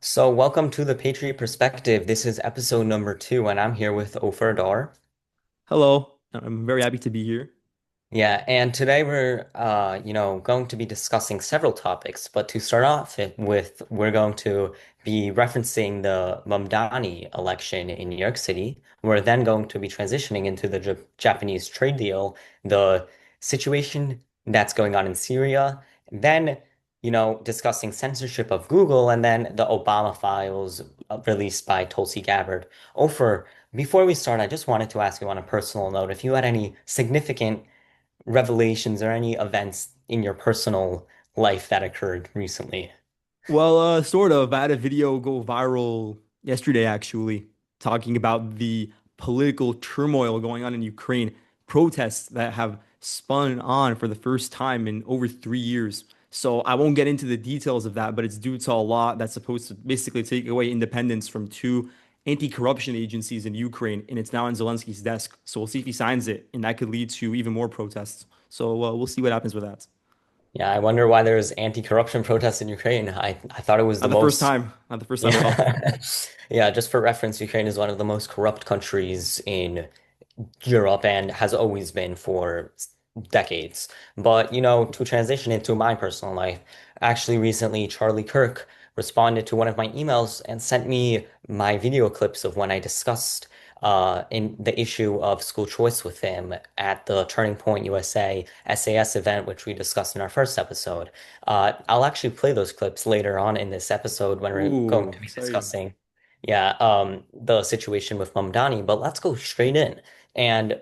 So, welcome to the Patriot Perspective. This is episode number 2, and I'm here with Ofer Dar. Hello, I'm very happy to be here. Yeah, and today we're going to be discussing several topics. But to start off with, we're going to be referencing the Mamdani election in New York City. We're then going to be transitioning into the Japanese trade deal, the situation that's going on in Syria, then, discussing censorship of Google, and then the Obama files released by Tulsi Gabbard. Ofer, before we start, I just wanted to ask you on a personal note if you had any significant revelations or any events in your personal life that occurred recently. Sort of. I had a video go viral yesterday, actually, talking about the political turmoil going on in Ukraine, protests that have spun on for the first time in over 3 years. So I won't get into the details of that, but it's due to a law that's supposed to basically take away independence from two anti-corruption agencies in Ukraine, and it's now on Zelensky's desk. So we'll see if he signs it, and that could lead to even more protests. So we'll see what happens with that. Yeah, I wonder why there's anti-corruption protests in Ukraine. I thought it was the Not the first most, time. Not the first time at all. yeah. Yeah, just for reference, Ukraine is one of the most corrupt countries in Europe and has always been for decades. But, to transition into my personal life, actually recently Charlie Kirk responded to one of my emails and sent me my video clips of when I discussed in the issue of school choice with him at the Turning Point USA SAS event, which we discussed in our first episode. I'll actually play those clips later on in this episode when we're going Ooh, to be exciting. discussing, yeah, the situation with Mamdani. But let's go straight in. And,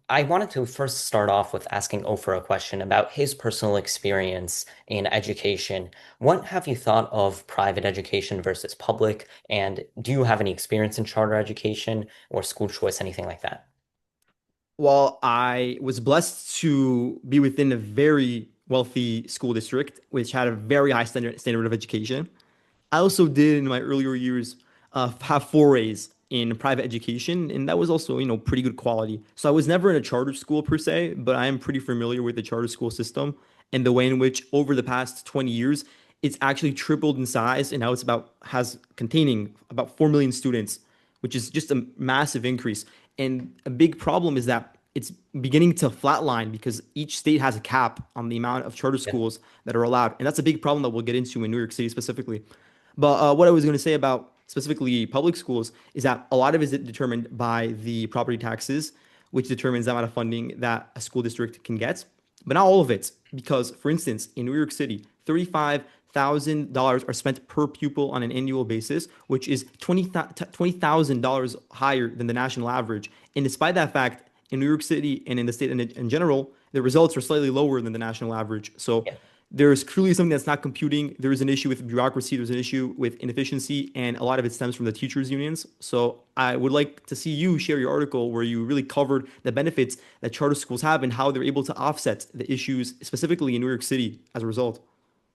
I wanted to first start off with asking Ofer a question about his personal experience in education. What have you thought of private education versus public? And do you have any experience in charter education or school choice, anything like that? Well, I was blessed to be within a very wealthy school district, which had a very high standard of education. I also did in my earlier years have forays in private education, and that was also, pretty good quality. So I was never in a charter school per se, but I am pretty familiar with the charter school system and the way in which over the past 20 years, it's actually tripled in size, and now it's about has containing about 4 million students, which is just a massive increase. And a big problem is that it's beginning to flatline because each state has a cap on the amount of charter Yeah. schools that are allowed. And that's a big problem that we'll get into in New York City specifically. But what I was going to say about specifically public schools is that a lot of it is determined by the property taxes, which determines the amount of funding that a school district can get. But not all of it, because for instance, in New York City, $35,000 are spent per pupil on an annual basis, which is $20,000 higher than the national average. And despite that fact, in New York City and in the state in general, the results are slightly lower than the national average. So Yeah. there's clearly something that's not computing. There is an issue with bureaucracy. There's an issue with inefficiency, and a lot of it stems from the teachers' unions. So I would like to see you share your article where you really covered the benefits that charter schools have and how they're able to offset the issues, specifically in New York City, as a result.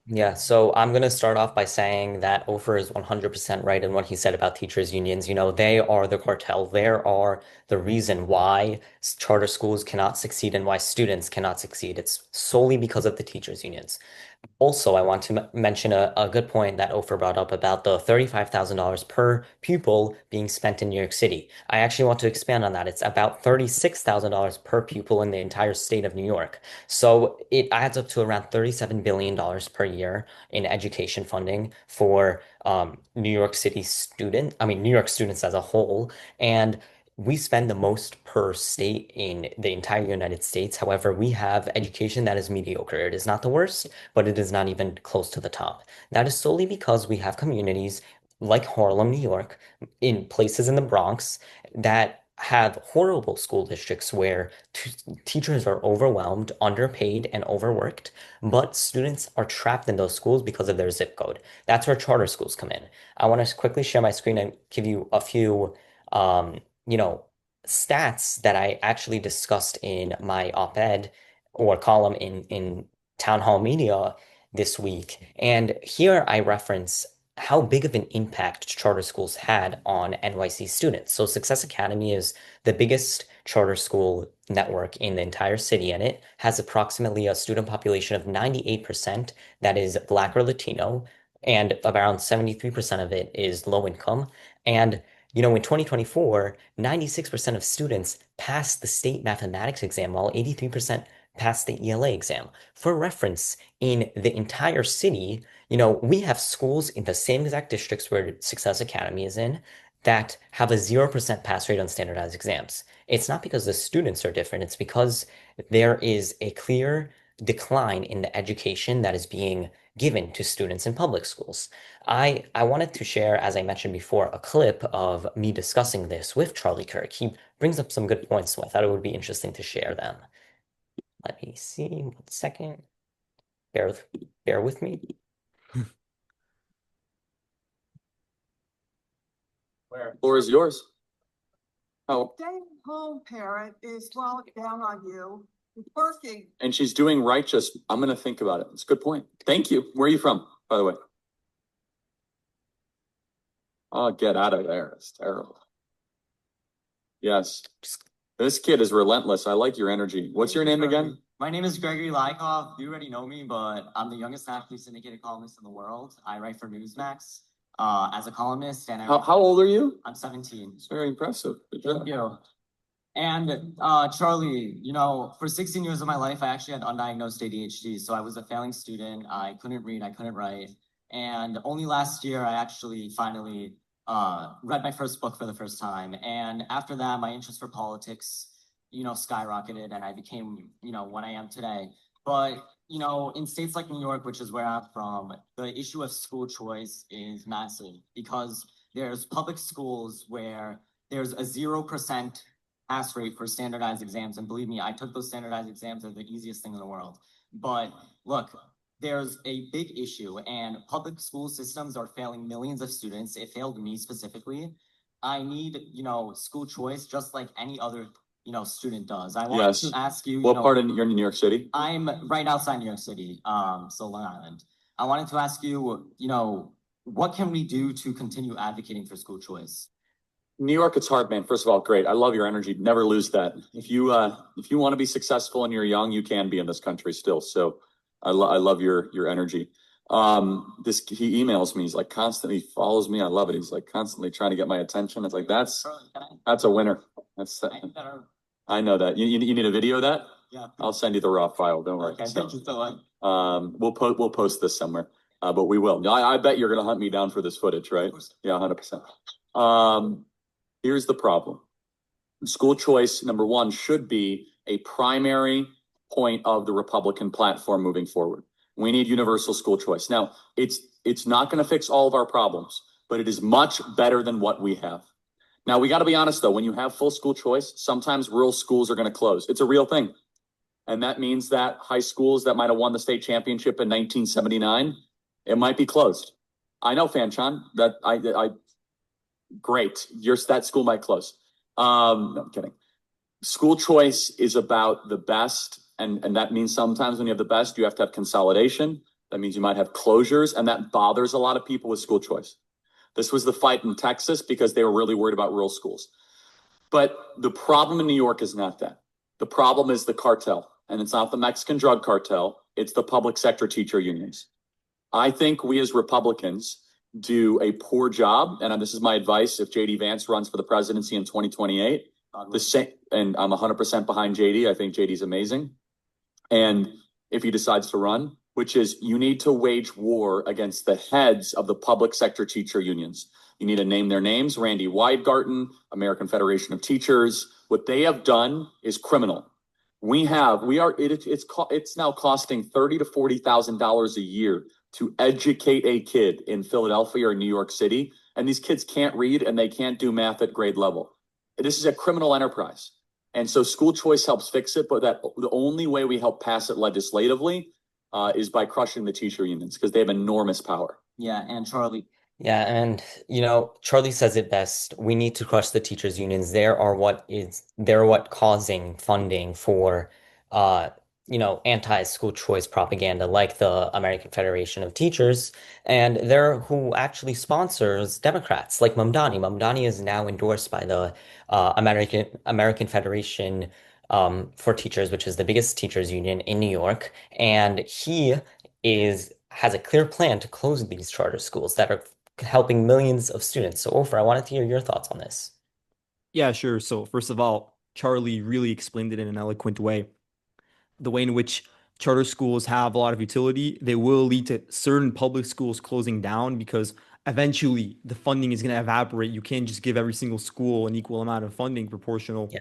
Yeah, so I'm going to start off by saying that Ofer is 100% right in what he said about teachers' unions. They are the cartel. They are the reason why charter schools cannot succeed and why students cannot succeed. It's solely because of the teachers' unions. Also, I want to mention a good point that Ofer brought up about the $35,000 per pupil being spent in New York City. I actually want to expand on that. It's about $36,000 per pupil in the entire state of New York. So it adds up to around $37 billion per year in education funding for New York City New York students as a whole. And we spend the most per state in the entire United States. However, we have education that is mediocre. It is not the worst, but it is not even close to the top. That is solely because we have communities like Harlem, New York, in places in the Bronx that have horrible school districts where teachers are overwhelmed, underpaid, and overworked, but students are trapped in those schools because of their zip code. That's where charter schools come in. I want to quickly share my screen and give you a few, um, you know, stats that I actually discussed in my op-ed or column in Town Hall Media this week. And here I reference how big of an impact charter schools had on NYC students. So Success Academy is the biggest charter school network in the entire city, and it has approximately a student population of 98% that is Black or Latino. and around 73% of it is low income. And in 2024, 96% of students passed the state mathematics exam, while 83% passed the ELA exam. For reference, in the entire city, we have schools in the same exact districts where Success Academy is in that have a 0% pass rate on standardized exams. It's not because the students are different, it's because there is a clear decline in the education that is being given to students in public schools. I wanted to share, as I mentioned before, a clip of me discussing this with Charlie Kirk. He brings up some good points, so I thought it would be interesting to share them. Let me see, 1 second. Bear with me. Where? Floor is yours. Oh. Stay-at-home parent is swallowing down on you. It's working. And she's doing righteous. I'm going to think about it. It's a good point. Thank you. Where are you from, by the way? Oh, get out of there. It's terrible. Yes. This kid is relentless. I like your energy. What's your name again? My name is Gregory Lykov. You already know me, but I'm the youngest nationally syndicated columnist in the world. I write for Newsmax as a columnist. And how old are you? I'm 17. It's very impressive. Good job. Thank you. And Charlie, for 16 years of my life, I actually had undiagnosed ADHD. So I was a failing student. I couldn't read, I couldn't write. And only last year, I actually finally read my first book for the first time. And after that, my interest for politics, skyrocketed, and I became, what I am today. But, in states like New York, which is where I'm from, the issue of school choice is massive because there's public schools where there's a 0% pass rate for standardized exams. And believe me, I took those standardized exams. They're the easiest thing in the world. But look, there's a big issue, and public school systems are failing millions of students. It failed me specifically. I need, school choice just like any other, student does. I want to ask you, what part of you're in New York City? I'm right outside New York City, so Long Island. I wanted to ask you, what can we do to continue advocating for school choice? New York, it's hard, man. First of all, great. I love your energy. Never lose that. If you want to be successful and you're young, you can be in this country still. So I love your energy. He emails me. He's like constantly follows me. I love it. He's like constantly trying to get my attention. It's like that's a winner. I know that. You need a video of that? Yeah. I'll send you the raw file. Don't worry. Okay, thank you so much. We'll post this somewhere. But we will. I bet you're gonna hunt me down for this footage, right? Yeah, 100%. Here's the problem. School choice, number one, should be a primary point of the Republican platform moving forward. We need universal school choice. Now, it's not going to fix all of our problems, but it is much better than what we have. Now, we got to be honest, though. When you have full school choice, sometimes rural schools are going to close. It's a real thing. And that means that high schools that might have won the state championship in 1979, it might be closed. I know, Fanchan, that great. That school might close. No, I'm kidding. School choice is about the best. And that means sometimes when you have the best, you have to have consolidation. That means you might have closures. And that bothers a lot of people with school choice. This was the fight in Texas because they were really worried about rural schools. But the problem in New York is not that. The problem is the cartel. And it's not the Mexican drug cartel. It's the public sector teacher unions. I think we as Republicans do a poor job. And this is my advice. If JD Vance runs for the presidency in 2028, and I'm 100% behind JD. I think JD's amazing. And if he decides to run, which is you need to wage war against the heads of the public sector teacher unions. You need to name their names. Randy Weingarten, American Federation of Teachers. What they have done is criminal. It's now costing $30,000 to $40,000 a year to educate a kid in Philadelphia or New York City. And these kids can't read and they can't do math at grade level. This is a criminal enterprise. And so school choice helps fix it, but the only way we help pass it legislatively is by crushing the teacher unions because they have enormous power. Yeah, and Charlie. Yeah, and Charlie says it best. We need to crush the teachers' unions. They're what causing funding for anti-school choice propaganda like the American Federation of Teachers, and they're who actually sponsors Democrats like Mamdani. Mamdani is now endorsed by the American Federation for Teachers, which is the biggest teachers union in New York, and he is has a clear plan to close these charter schools that are helping millions of students. So, Ofer, I wanted to hear your thoughts on this. Yeah, sure. So first of all, Charlie really explained it in an eloquent way. The way in which charter schools have a lot of utility, they will lead to certain public schools closing down because eventually the funding is going to evaporate. You can't just give every single school an equal amount of funding proportional. Yeah,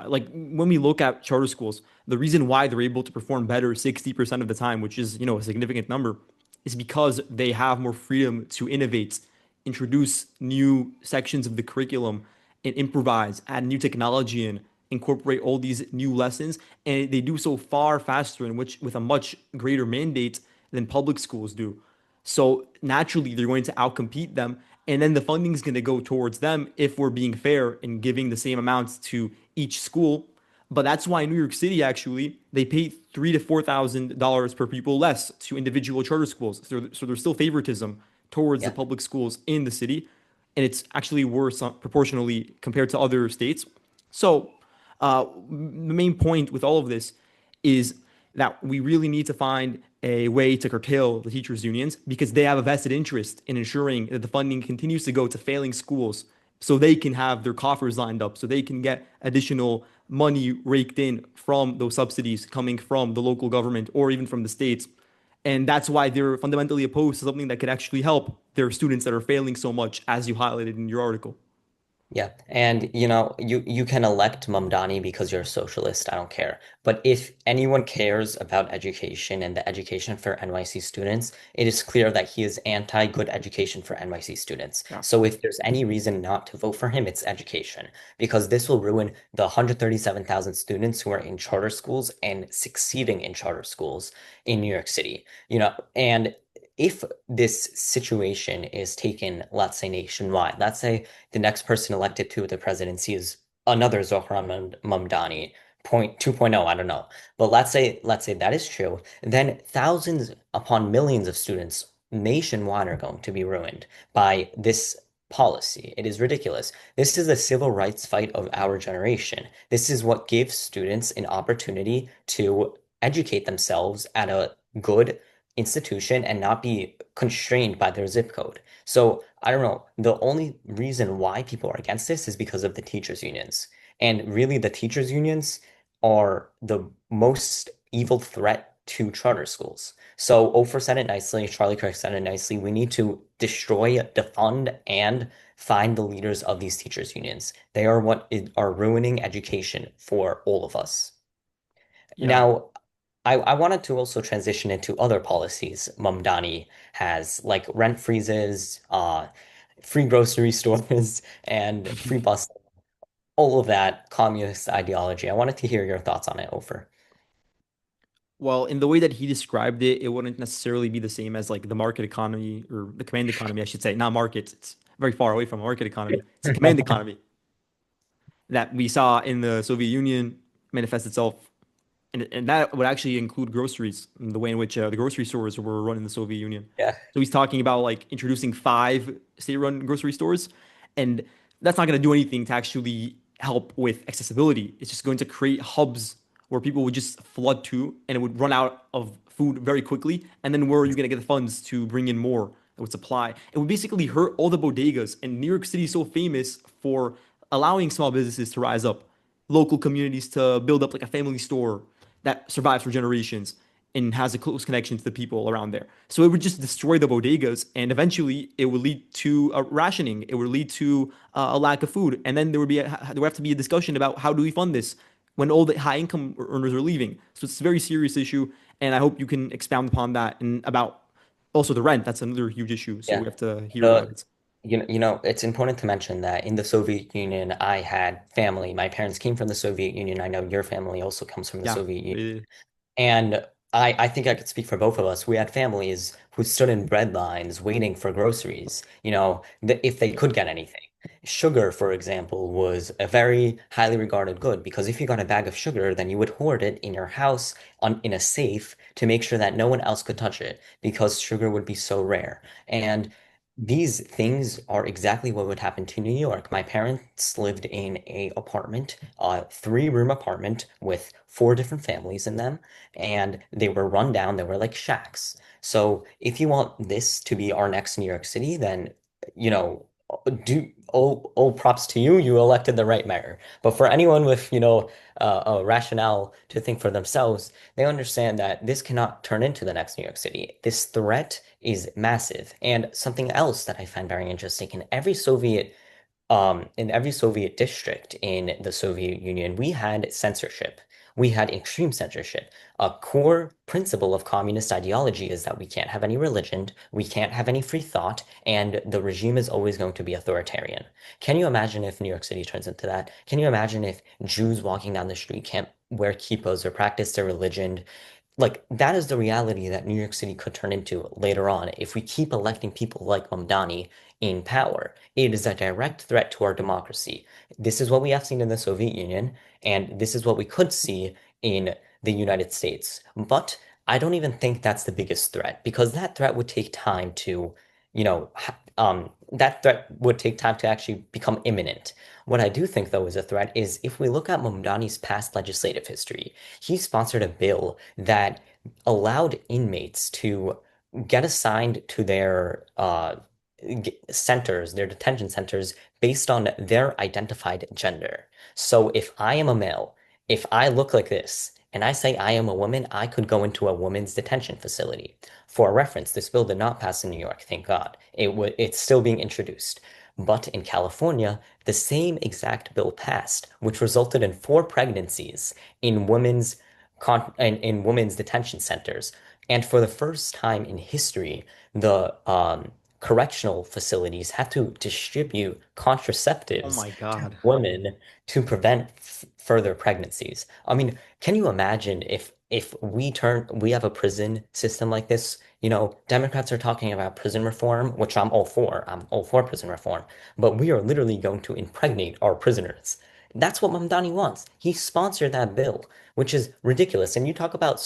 Like when we look at charter schools, the reason why they're able to perform better 60% of the time, which is, a significant number, is because they have more freedom to innovate, introduce new sections of the curriculum and improvise, add new technology in, incorporate all these new lessons, and they do so far faster and which with a much greater mandate than public schools do. So naturally, they're going to outcompete them, and then the funding is going to go towards them if we're being fair and giving the same amounts to each school. But that's why in New York City, actually, they pay $3,000 to $4,000 per pupil less to individual charter schools. So there's still favoritism towards the yeah. public schools in the city, and it's actually worse proportionally compared to other states. So the main point with all of this is that we really need to find a way to curtail the teachers' unions because they have a vested interest in ensuring that the funding continues to go to failing schools so they can have their coffers lined up, so they can get additional money raked in from those subsidies coming from the local government or even from the states. And that's why they're fundamentally opposed to something that could actually help their students that are failing so much, as you highlighted in your article. Yeah, and you can elect Mamdani because you're a socialist. I don't care. But if anyone cares about education and the education for NYC students, it is clear that he is anti-good education for NYC students. Yeah. So if there's any reason not to vote for him, it's education, because this will ruin the 137,000 students who are in charter schools and succeeding in charter schools in New York City. And if this situation is taken, let's say nationwide, let's say the next person elected to the presidency is another Zohran Mamdani, point 2.0, I don't know. But let's say that is true, then thousands upon millions of students nationwide are going to be ruined by this policy. It is ridiculous. This is a civil rights fight of our generation. This is what gives students an opportunity to educate themselves at a good institution and not be constrained by their zip code. So I don't know. The only reason why people are against this is because of the teachers' unions. And really, the teachers' unions are the most evil threat to charter schools. So Ofer said it nicely, Charlie Kirk said it nicely. We need to destroy, defund, and find the leaders of these teachers' unions. They are are ruining education for all of us. Yeah. Now, I wanted to also transition into other policies Mamdani has, like rent freezes, free grocery stores, and free bus, all of that communist ideology. I wanted to hear your thoughts on it, Ofer. Well, in the way that he described it, it wouldn't necessarily be the same as like the market economy or the command economy, I should say. Not markets. It's very far away from a market economy. It's a command economy that we saw in the Soviet Union manifest itself. And that would actually include groceries, and the way in which the grocery stores were run in the Soviet Union. Yeah, So he's talking about like introducing five state-run grocery stores, and that's not going to do anything to actually help with accessibility. It's just going to create hubs where people would just flood to, and it would run out of food very quickly. And then where are you going to get the funds to bring in more that would supply? It would basically hurt all the bodegas. And New York City is so famous for allowing small businesses to rise up, local communities to build up like a family store that survives for generations and has a close connection to the people around there. So it would just destroy the bodegas, and eventually it would lead to a rationing. It would lead to a lack of food, and then there would have to be a discussion about how do we fund this when all the high income earners are leaving. So it's a very serious issue, and I hope you can expound upon that and about also the rent. That's another huge issue. So yeah. we have to hear about The it. it's important to mention that in the Soviet Union, I had family. My parents came from the Soviet Union. I know your family also comes from the Yeah. Soviet Union. And I think I could speak for both of us. We had families who stood in bread lines waiting for groceries, if they could get anything. Sugar, for example, was a very highly regarded good because if you got a bag of sugar, then you would hoard it in your house in a safe to make sure that no one else could touch it because sugar would be so rare. And These things are exactly what would happen to New York. My parents lived in a apartment, a three-room apartment with four different families in them, and they were run down. They were like shacks. So if you want this to be our next New York City, then you know, do all props to you. You elected the right mayor. But for anyone with, a rationale to think for themselves, they understand that this cannot turn into the next New York City. This threat is massive. And something else that I find very interesting in every Soviet district in the Soviet Union, we had censorship. We had extreme censorship. A core principle of communist ideology is that we can't have any religion, we can't have any free thought, and the regime is always going to be authoritarian. Can you imagine if New York City turns into that? Can you imagine if Jews walking down the street can't wear kippahs or practice their religion? Like, that is the reality that New York City could turn into later on if we keep electing people like Mamdani in power. It is a direct threat to our democracy. This is what we have seen in the Soviet Union, and this is what we could see in the United States. But I don't even think that's the biggest threat because that threat would take time to, that threat would take time to actually become imminent. What I do think, though, is a threat is if we look at Mamdani's past legislative history, he sponsored a bill that allowed inmates to get assigned to their centers, their detention centers, based on their identified gender. So if I am a male, if I look like this, and I say I am a woman, I could go into a women's detention facility. For reference, this bill did not pass in New York, thank God. It's still being introduced. But in California, the same exact bill passed, which resulted in four pregnancies in in women's detention centers. And for the first time in history, the correctional facilities had to distribute Oh contraceptives my to God. women to prevent further pregnancies. I mean, can you imagine if we have a prison system like this? Democrats are talking about prison reform, which I'm all for. I'm all for prison reform, but we are literally going to impregnate our prisoners. That's what Mamdani wants. He sponsored that bill, which is ridiculous. And you talk about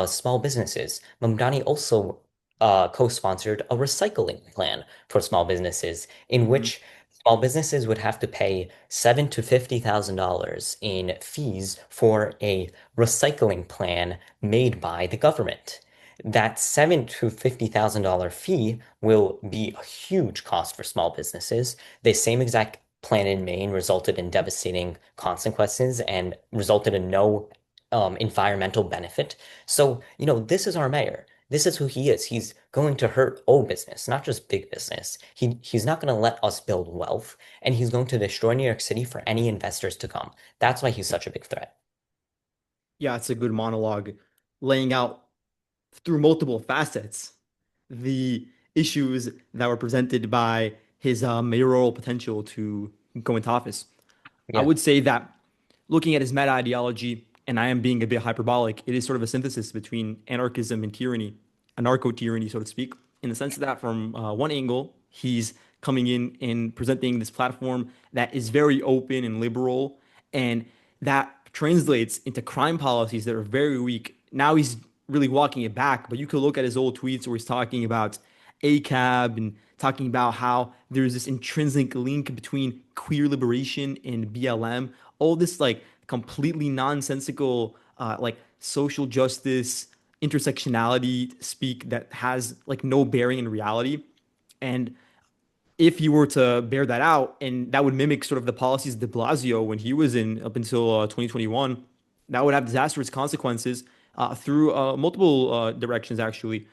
small businesses. Mamdani also co-sponsored a recycling plan for small businesses, in Mhm. which small businesses would have to pay $7 to $50,000 in fees for a recycling plan made by the government. That $7 to $50,000 fee will be a huge cost for small businesses. The same exact plan in Maine resulted in devastating consequences and resulted in no environmental benefit. So, this is our mayor. This is who he is. He's going to hurt all business, not just big business. He's not going to let us build wealth, and he's going to destroy New York City for any investors to come. That's why he's such a big threat. Yeah, it's a good monologue laying out through multiple facets the issues that were presented by his mayoral potential to go into office. I Yeah. would say that looking at his meta ideology, and I am being a bit hyperbolic, it is sort of a synthesis between anarchism and tyranny, anarcho tyranny, so to speak, in the sense that from one angle, he's coming in and presenting this platform that is very open and liberal, and that translates into crime policies that are very weak. Now he's really walking it back, but you could look at his old tweets where he's talking about ACAB and talking about how there's this intrinsic link between queer liberation and BLM. All this like completely nonsensical, like social justice, intersectionality speak that has like no bearing in reality. And if you were to bear that out, and that would mimic sort of the policies of de Blasio when he was in up until 2021, that would have disastrous consequences through multiple directions, actually.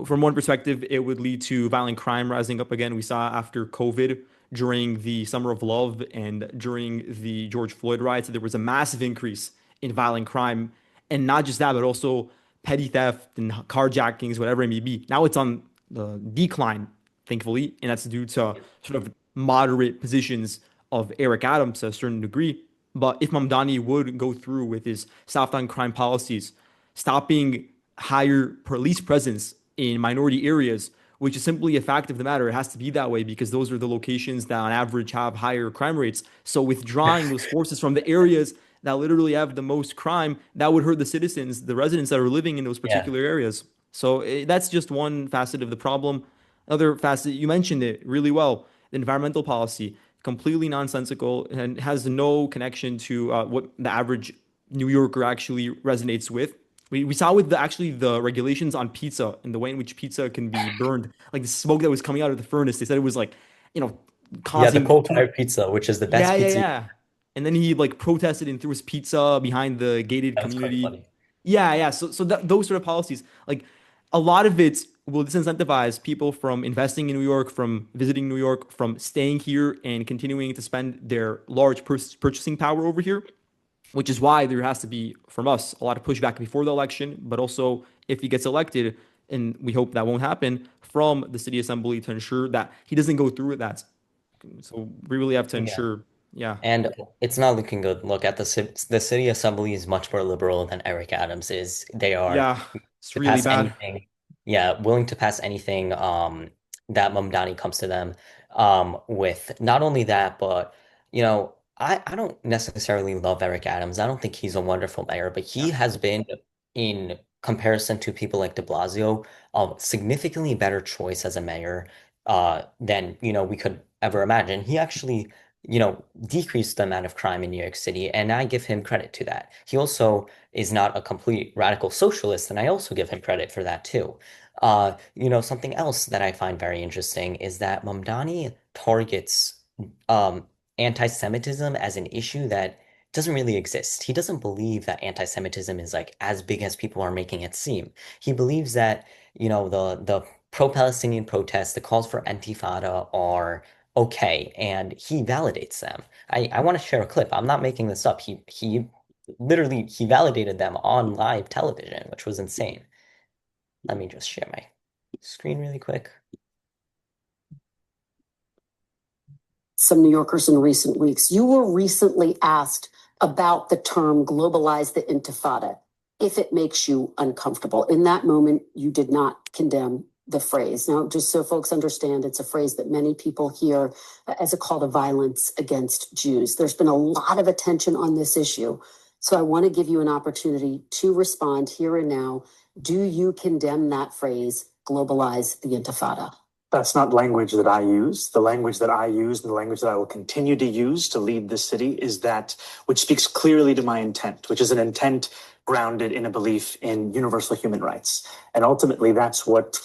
From one perspective, it would lead to violent crime rising up again. We saw after COVID, during the Summer of Love and during the George Floyd riots, there was a massive increase in violent crime. And not just that, but also petty theft and carjackings, whatever it may be. Now it's on the decline, thankfully, and that's due to sort of moderate positions of Eric Adams to a certain degree. But if Mamdani would go through with his soft on crime policies, stopping higher police presence in minority areas, which is simply a fact of the matter. It has to be that way because those are the locations that on average have higher crime rates. So withdrawing those forces from the areas that literally have the most crime, that would hurt the citizens, the residents that are living in those Yeah. particular areas. So that's just one facet of the problem. Another facet, you mentioned it really well. Environmental policy, completely nonsensical and has no connection to what the average New Yorker actually resonates with. We saw with actually the regulations on pizza and the way in which pizza can be burned, like the smoke that was coming out of the furnace. They said it was like, you know, Yeah, the causing coal too much. fired pizza, which is the Yeah, best yeah, pizza. yeah. And then he like protested and threw his pizza behind the gated That's quite community. funny. Yeah, yeah. So those sort of policies, like a lot of it will disincentivize people from investing in New York, from visiting New York, from staying here and continuing to spend their large purchasing power over here, which is why there has to be, from us, a lot of pushback before the election, but also if he gets elected, and we hope that won't happen, from the city assembly to ensure that he doesn't go through with that. So we really have to Yeah. ensure, yeah. And it's not looking good. Look at the city assembly is much more liberal than Eric Adams is. They are Yeah, it's to really pass bad. anything, yeah, willing to pass anything that Mamdani comes to them with. Not only that, but I don't necessarily love Eric Adams. I don't think he's a wonderful mayor, but he Yeah. has been, in comparison to people like de Blasio, a significantly better choice as a mayor than we could ever imagine. He actually decreased the amount of crime in New York City, and I give him credit to that. He also is not a complete radical socialist, and I also give him credit for that too. Something else that I find very interesting is that Mamdani targets um, anti-Semitism as an issue that doesn't really exist. He doesn't believe that anti-Semitism is like as big as people are making it seem. He believes that, the pro-Palestinian protests, the calls for Intifada are okay, and he validates them. I want to share a clip. I'm not making this up. He literally he validated them on live television, which was insane. Let me just share my screen really quick. Some New Yorkers in recent weeks. You were recently asked about the term globalize the intifada, if it makes you uncomfortable. In that moment, you did not condemn the phrase. Now, just so folks understand, it's a phrase that many people hear as a call to violence against Jews. There's been a lot of attention on this issue. So I want to give you an opportunity to respond here and now. Do you condemn that phrase, globalize the intifada? That's not language that I use. The language that I use and the language that I will continue to use to lead this city is that which speaks clearly to my intent, which is an intent grounded in a belief in universal human rights. And ultimately, that's what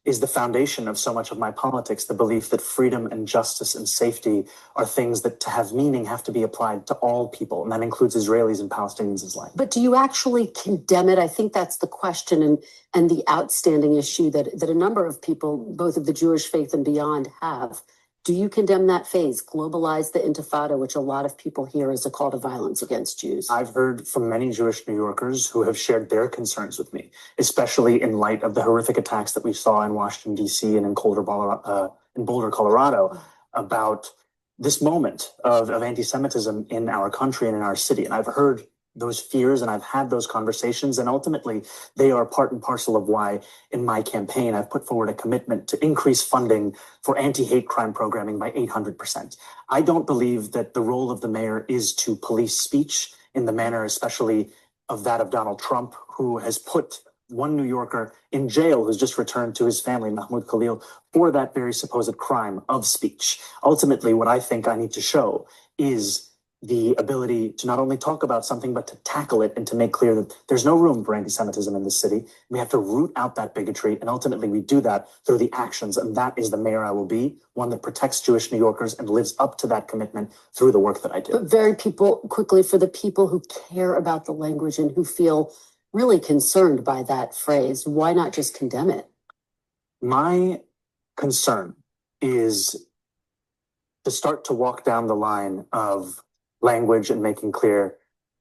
is the foundation of so much of my politics, the belief that freedom and justice and safety are things that to have meaning have to be applied to all people. And that includes Israelis and Palestinians alike. But do you actually condemn it? I think that's the question and the outstanding issue that a number of people, both of the Jewish faith and beyond, have. Do you condemn that phase, globalize the intifada, which a lot of people hear as a call to violence against Jews? I've heard from many Jewish New Yorkers who have shared their concerns with me, especially in light of the horrific attacks that we saw in Washington, D.C. and in Boulder, Colorado, about this moment of anti-Semitism in our country and in our city. And I've heard those fears and I've had those conversations. And ultimately, they are part and parcel of why in my campaign, I've put forward a commitment to increase funding for anti-hate crime programming by 800%. I don't believe that the role of the mayor is to police speech in the manner, especially of that of Donald Trump, who has put one New Yorker in jail who's just returned to his family, Mahmoud Khalil, for that very supposed crime of speech. Ultimately, what I think I need to show is the ability to not only talk about something, but to tackle it and to make clear that there's no room for anti-Semitism in this city. We have to root out that bigotry. And ultimately, we do that through the actions. And that is the mayor I will be, one that protects Jewish New Yorkers and lives up to that commitment through the work that I do. But quickly, for the people who care about the language and who feel really concerned by that phrase, why not just condemn it? My concern is to start to walk down the line of language and making clear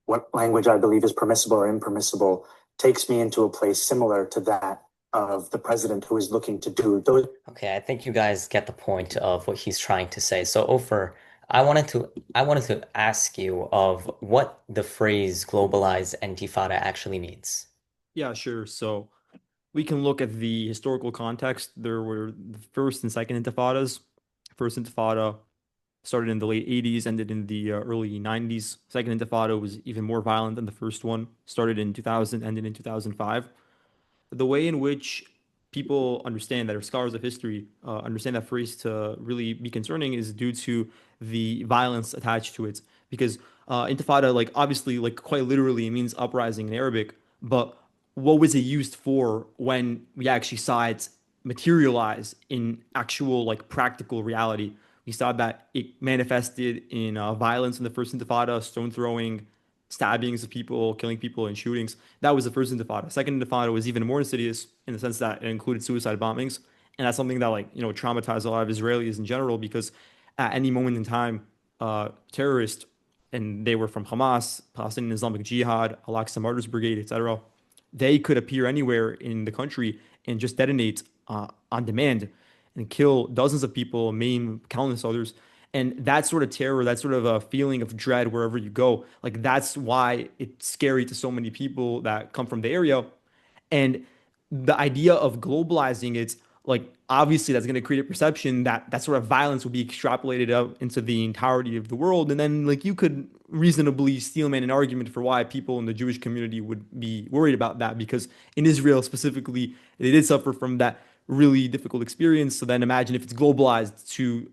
what language I believe is permissible or impermissible takes me into a place similar to that of the president who is looking to do those. Okay, I think you guys get the point of what he's trying to say. So, Ofer, I wanted to ask you of what the phrase globalized intifada actually means. Yeah, sure. So we can look at the historical context. There were the first and second intifadas. First intifada started in the late 80s, ended in the early 90s. Second intifada was even more violent than the first one, started in 2000, ended in 2005. The way in which people understand that, or scholars of history understand that phrase to really be concerning is due to the violence attached to it. Because intifada, like obviously, like quite literally, it means uprising in Arabic. But what was it used for when we actually saw it materialize in actual like practical reality? We saw that it manifested in violence in the first intifada, stone throwing, stabbings of people, killing people, and shootings. That was the first intifada. Second intifada was even more insidious in the sense that it included suicide bombings, and that's something that traumatized a lot of Israelis in general because at any moment in time, terrorists, and they were from Hamas, Palestinian Islamic Jihad, Al-Aqsa Martyrs Brigade, etc. They could appear anywhere in the country and just detonate on demand and kill dozens of people, maim countless others. And that sort of terror, that sort of a feeling of dread wherever you go, like that's why it's scary to so many people that come from the area. And the idea of globalizing it, like obviously that's going to create a perception that that sort of violence will be extrapolated out into the entirety of the world. And then like you could reasonably steelman an argument for why people in the Jewish community would be worried about that, because in Israel specifically, they did suffer from that really difficult experience. So then imagine if it's globalized to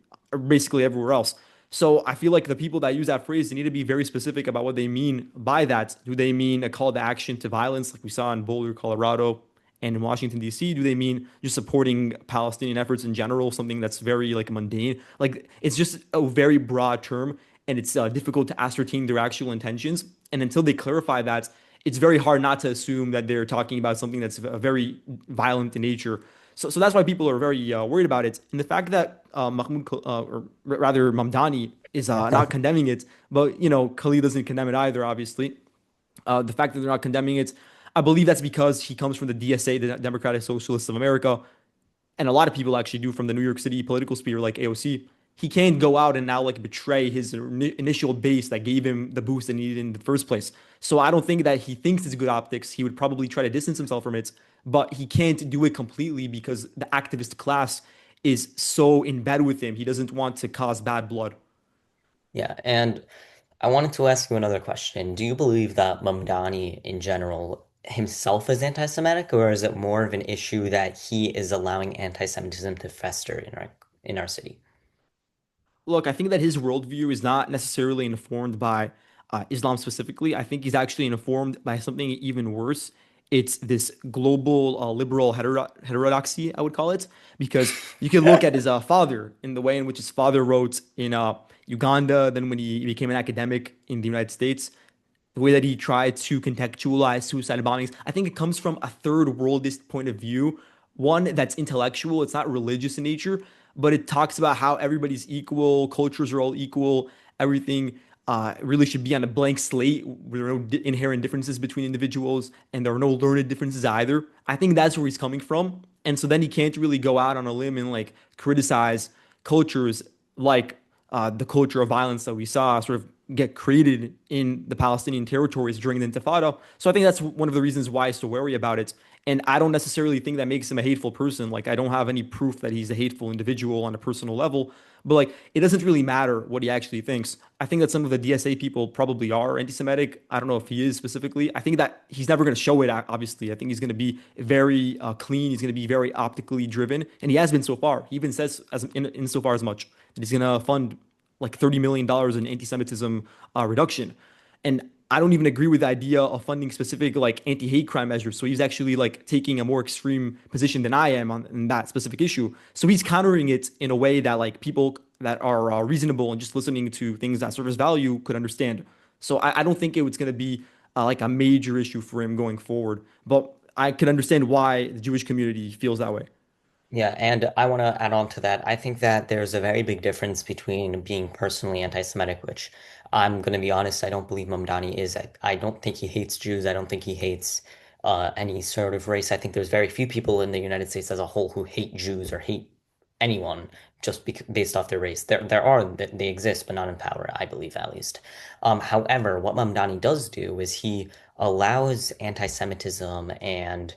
basically everywhere else. So I feel like the people that use that phrase, they need to be very specific about what they mean by that. Do they mean a call to action to violence, like we saw in Boulder, Colorado, and in Washington, D.C.? Do they mean just supporting Palestinian efforts in general, something that's very like mundane? Like it's just a very broad term, and it's difficult to ascertain their actual intentions. And until they clarify that, it's very hard not to assume that they're talking about something that's very violent in nature. So that's why people are very worried about it. And the fact that or rather Mamdani is not condemning it, but Khalid doesn't condemn it either, obviously. The fact that they're not condemning it, I believe that's because he comes from the DSA, the Democratic Socialists of America, and a lot of people actually do from the New York City political sphere, like AOC. He can't go out and now like betray his initial base that gave him the boost that he needed in the first place. So I don't think that he thinks it's good optics. He would probably try to distance himself from it, but he can't do it completely because the activist class is so in bed with him. He doesn't want to cause bad blood. Yeah, and I wanted to ask you another question. Do you believe that Mamdani in general himself is anti-Semitic, or is it more of an issue that he is allowing anti-Semitism to fester in our city? Look, I think that his worldview is not necessarily informed by Islam specifically. I think he's actually informed by something even worse. It's this global liberal heterodoxy, I would call it, because you can look at his father in the way in which his father wrote in Uganda, then when he became an academic in the United States, the way that he tried to contextualize suicide bombings. I think it comes from a third worldist point of view, one that's intellectual, it's not religious in nature, but it talks about how everybody's equal, cultures are all equal, everything really should be on a blank slate. There are no inherent differences between individuals, and there are no learned differences either. I think that's where he's coming from. And so then he can't really go out on a limb and like criticize cultures like the culture of violence that we saw sort of get created in the Palestinian territories during the Intifada. So I think that's one of the reasons why I still worry about it. And I don't necessarily think that makes him a hateful person. Like I don't have any proof that he's a hateful individual on a personal level. But like it doesn't really matter what he actually thinks. I think that some of the DSA people probably are anti-Semitic. I don't know if he is specifically. I think that he's never going to show it. Obviously, I think he's going to be very clean. He's going to be very optically driven, and he has been so far. He even says as in so far as much that he's going to fund like $30 million in anti-Semitism reduction. And I don't even agree with the idea of funding specific like anti-hate crime measures. So he's actually like taking a more extreme position than I am on that specific issue. So he's countering it in a way that like people that are reasonable and just listening to things that serve as value could understand. So I don't think it was going to be like a major issue for him going forward. But I can understand why the Jewish community feels that way. Yeah, and I want to add on to that. I think that there's a very big difference between being personally anti-Semitic, which I'm going to be honest, I don't believe Mamdani is. I don't think he hates Jews. I don't think he hates any sort of race. I think there's very few people in the United States as a whole who hate Jews or hate anyone just based off their race. There are, they exist, but not in power, I believe at least. However, what Mamdani does do is he allows anti-Semitism and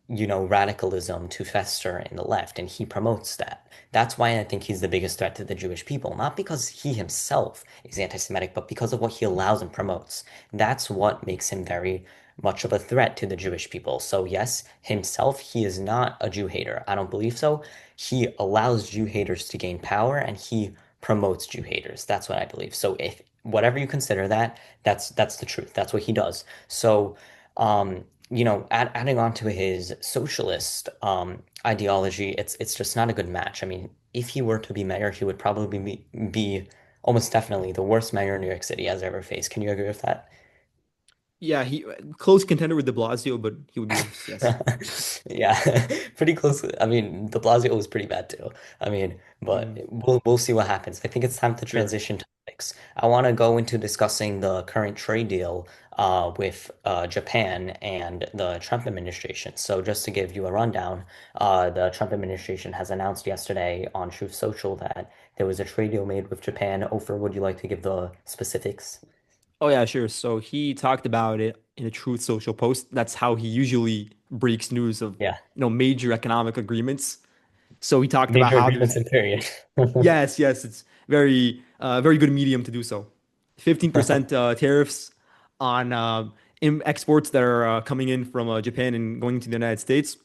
radicalism to fester in the left, and he promotes that. That's why I think he's the biggest threat to the Jewish people, not because he himself is anti-Semitic, but because of what he allows and promotes. That's what makes him very much of a threat to the Jewish people. So yes, himself, he is not a Jew hater. I don't believe so. He allows Jew haters to gain power and he promotes Jew haters. That's what I believe. So if whatever you consider that, that's the truth. That's what he does. So adding on to his socialist ideology, it's just not a good match. I mean, if he were to be mayor, he would probably be almost definitely the worst mayor New York City has ever faced. Can you agree with that? Yeah, he close contender with De Blasio, but he would be worse. Yes. Yeah, pretty close. I mean, De Blasio was pretty bad too. I mean, but Mm, we'll see what happens. I think it's time to sure. transition topics. I want to go into discussing the current trade deal with Japan and the Trump administration. So just to give you a rundown, the Trump administration has announced yesterday on Truth Social that there was a trade deal made with Japan. Ofer, would you like to give the specifics? Oh yeah, sure. So he talked about it in a Truth Social post. That's how he usually breaks news of, Yeah, major economic agreements. So he talked about major how there's agreements in period. yes, yes, it's very good medium to do so. 15% tariffs on exports that are coming in from Japan and going to the United States.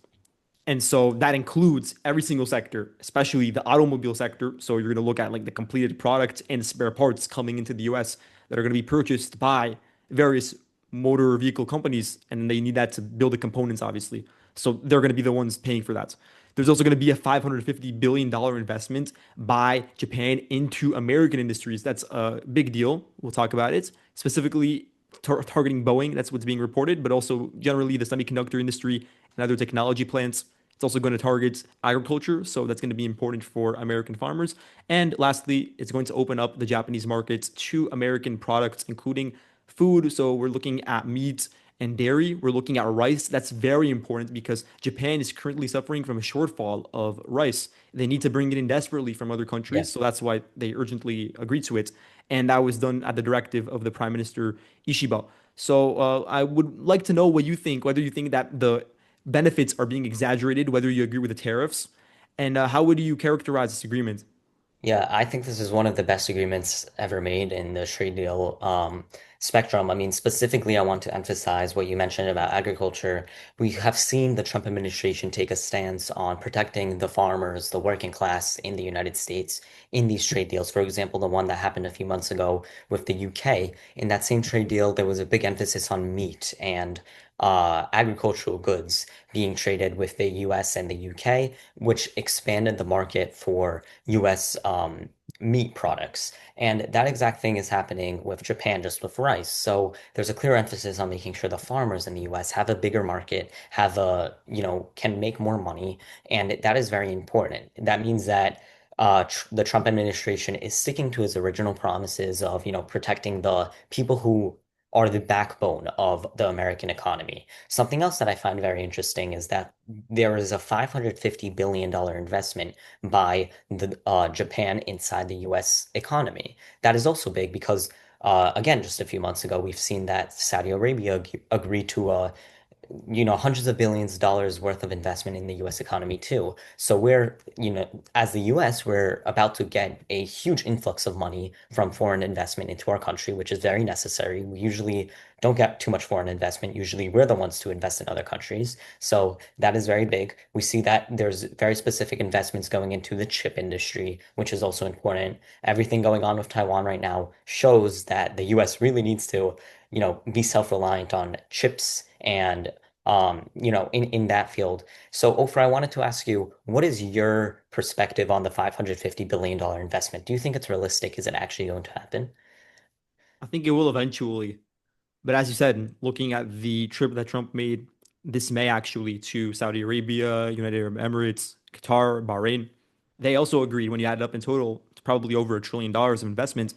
And so that includes every single sector, especially the automobile sector. So you're going to look at like the completed product and spare parts coming into the US that are going to be purchased by various motor vehicle companies, and they need that to build the components, obviously. So they're going to be the ones paying for that. There's also going to be a $550 billion investment by Japan into American industries. That's a big deal. We'll talk about it. Specifically targeting Boeing, that's what's being reported, but also generally the semiconductor industry and other technology plants. It's also going to target agriculture, so that's going to be important for American farmers. And lastly, it's going to open up the Japanese markets to American products, including food. So we're looking at meat and dairy. We're looking at rice. That's very important because Japan is currently suffering from a shortfall of rice. They need to bring it in desperately from other Yeah. countries, so that's why they urgently agreed to it. And that was done at the directive of the Prime Minister Ishiba. So I would like to know what you think, whether you think that the benefits are being exaggerated, whether you agree with the tariffs, and how would you characterize this agreement? Yeah, I think this is one of the best agreements ever made in the trade deal spectrum. I mean, specifically, I want to emphasize what you mentioned about agriculture. We have seen the Trump administration take a stance on protecting the farmers, the working class in the United States in these trade deals. For example, the one that happened a few months ago with the UK. In that same trade deal, there was a big emphasis on meat and agricultural goods being traded with the US and the UK, which expanded the market for US meat products. And that exact thing is happening with Japan, just with rice. So there's a clear emphasis on making sure the farmers in the US have a bigger market, have can make more money. And that is very important. That means that tr the Trump administration is sticking to its original promises of, protecting the people who are the backbone of the American economy. Something else that I find very interesting is that there is a $550 billion investment by the Japan inside the US economy. That is also big because again, just a few months ago, we've seen that Saudi Arabia agree to hundreds of billions of dollars worth of investment in the US economy too. So as the US, we're about to get a huge influx of money from foreign investment into our country, which is very necessary. We usually don't get too much foreign investment. Usually we're the ones to invest in other countries. So that is very big. We see that there's very specific investments going into the chip industry, which is also important. Everything going on with Taiwan right now shows that the US really needs to be self-reliant on chips and in that field. So Ofer, I wanted to ask you, what is your perspective on the $550 billion investment? Do you think it's realistic? Is it actually going to happen? I think it will eventually. But as you said, looking at the trip that Trump made this May actually to Saudi Arabia, United Arab Emirates, Qatar, Bahrain, they also agreed when you add it up in total, it's probably over $1 trillion of investment.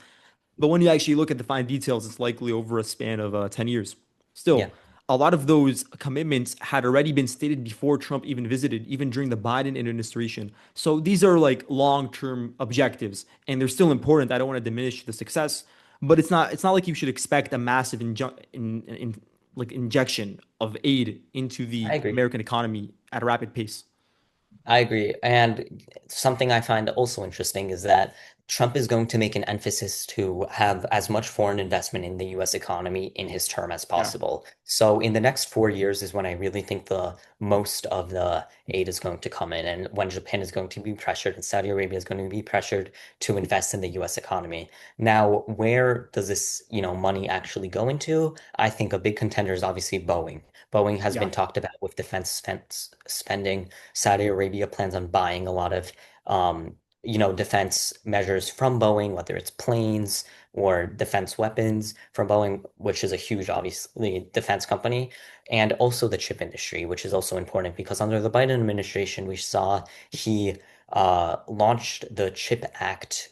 But when you actually look at the fine details, it's likely over a span of 10 years. Yeah, Still, a lot of those commitments had already been stated before Trump even visited, even during the Biden administration. So these are like long-term objectives, and they're still important. I don't want to diminish the success, but it's not like you should expect a massive like injection of aid into I the agree. American economy at a rapid pace. I agree. And something I find also interesting is that Trump is going to make an emphasis to have as much foreign investment in the US economy in his term as Yeah. possible. So in the next 4 years is when I really think the most of the aid is going to come in, and when Japan is going to be pressured and Saudi Arabia is going to be pressured to invest in the US economy. Now, where does this, money actually go into? I think a big contender is obviously Boeing. Boeing has Yeah. been talked about with defense spending. Saudi Arabia plans on buying a lot of defense measures from Boeing, whether it's planes or defense weapons from Boeing, which is a huge, obviously, defense company, and also the chip industry, which is also important because under the Biden administration, we saw he launched the CHIP Act,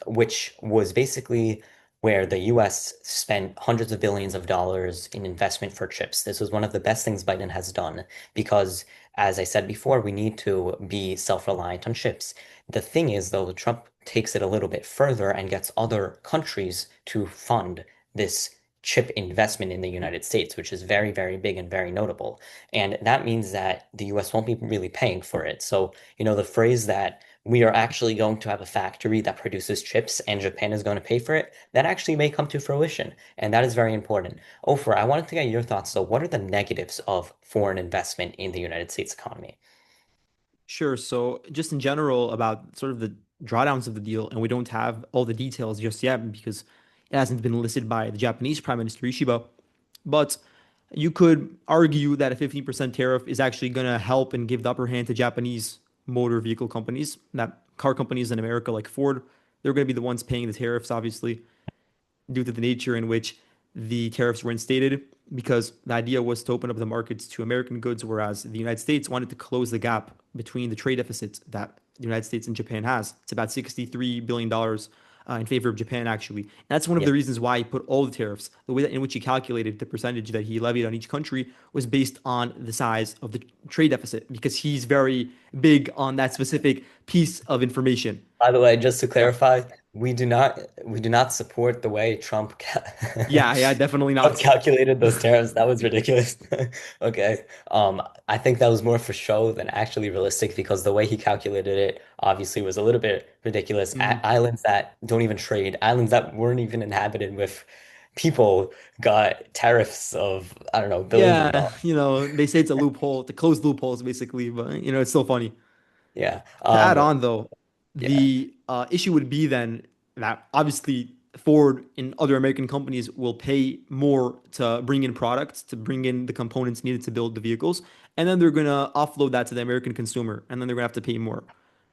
which was basically where the US spent hundreds of billions of dollars in investment for chips. This was one of the best things Biden has done because, as I said before, we need to be self-reliant on chips. The thing is, though, Trump takes it a little bit further and gets other countries to fund this chip investment in the United States, which is very, very big and very notable. And that means that the US won't be really paying for it. So, the phrase that we are actually going to have a factory that produces chips and Japan is going to pay for it, that actually may come to fruition. And that is very important. Ofer, I wanted to get your thoughts. So, what are the negatives of foreign investment in the United States economy? Sure. So just in general about sort of the drawdowns of the deal, and we don't have all the details just yet because it hasn't been listed by the Japanese Prime Minister Ishiba. But you could argue that a 15% tariff is actually going to help and give the upper hand to Japanese motor vehicle companies, that car companies in America like Ford, they're going to be the ones paying the tariffs, obviously due to the nature in which the tariffs were instated, because the idea was to open up the markets to American goods, whereas the United States wanted to close the gap between the trade deficits that the United States and Japan has. It's about $63 billion in favor of Japan, actually. And that's one of Yeah. the reasons why he put all the tariffs. The way that in which he calculated the percentage that he levied on each country was based on the size of the trade deficit, because he's very big on that specific piece of information. By the way, just to Yeah. clarify, we do not support the way Trump Yeah, yeah, definitely Trump not. calculated those tariffs. That was ridiculous. Okay. I think that was more for show than actually realistic because the way he calculated it obviously was a little bit ridiculous. Mhm. Islands that don't even trade, islands that weren't even inhabited with people got tariffs of, I don't know, billions of Yeah, dollars. they say it's a loophole, to close loopholes basically, but it's still funny. Yeah. To add on though, Yeah. the issue would be then that obviously Ford and other American companies will pay more to bring in products, to bring in the components needed to build the vehicles, and then they're gonna offload that to the American consumer, and then they're gonna have to pay more.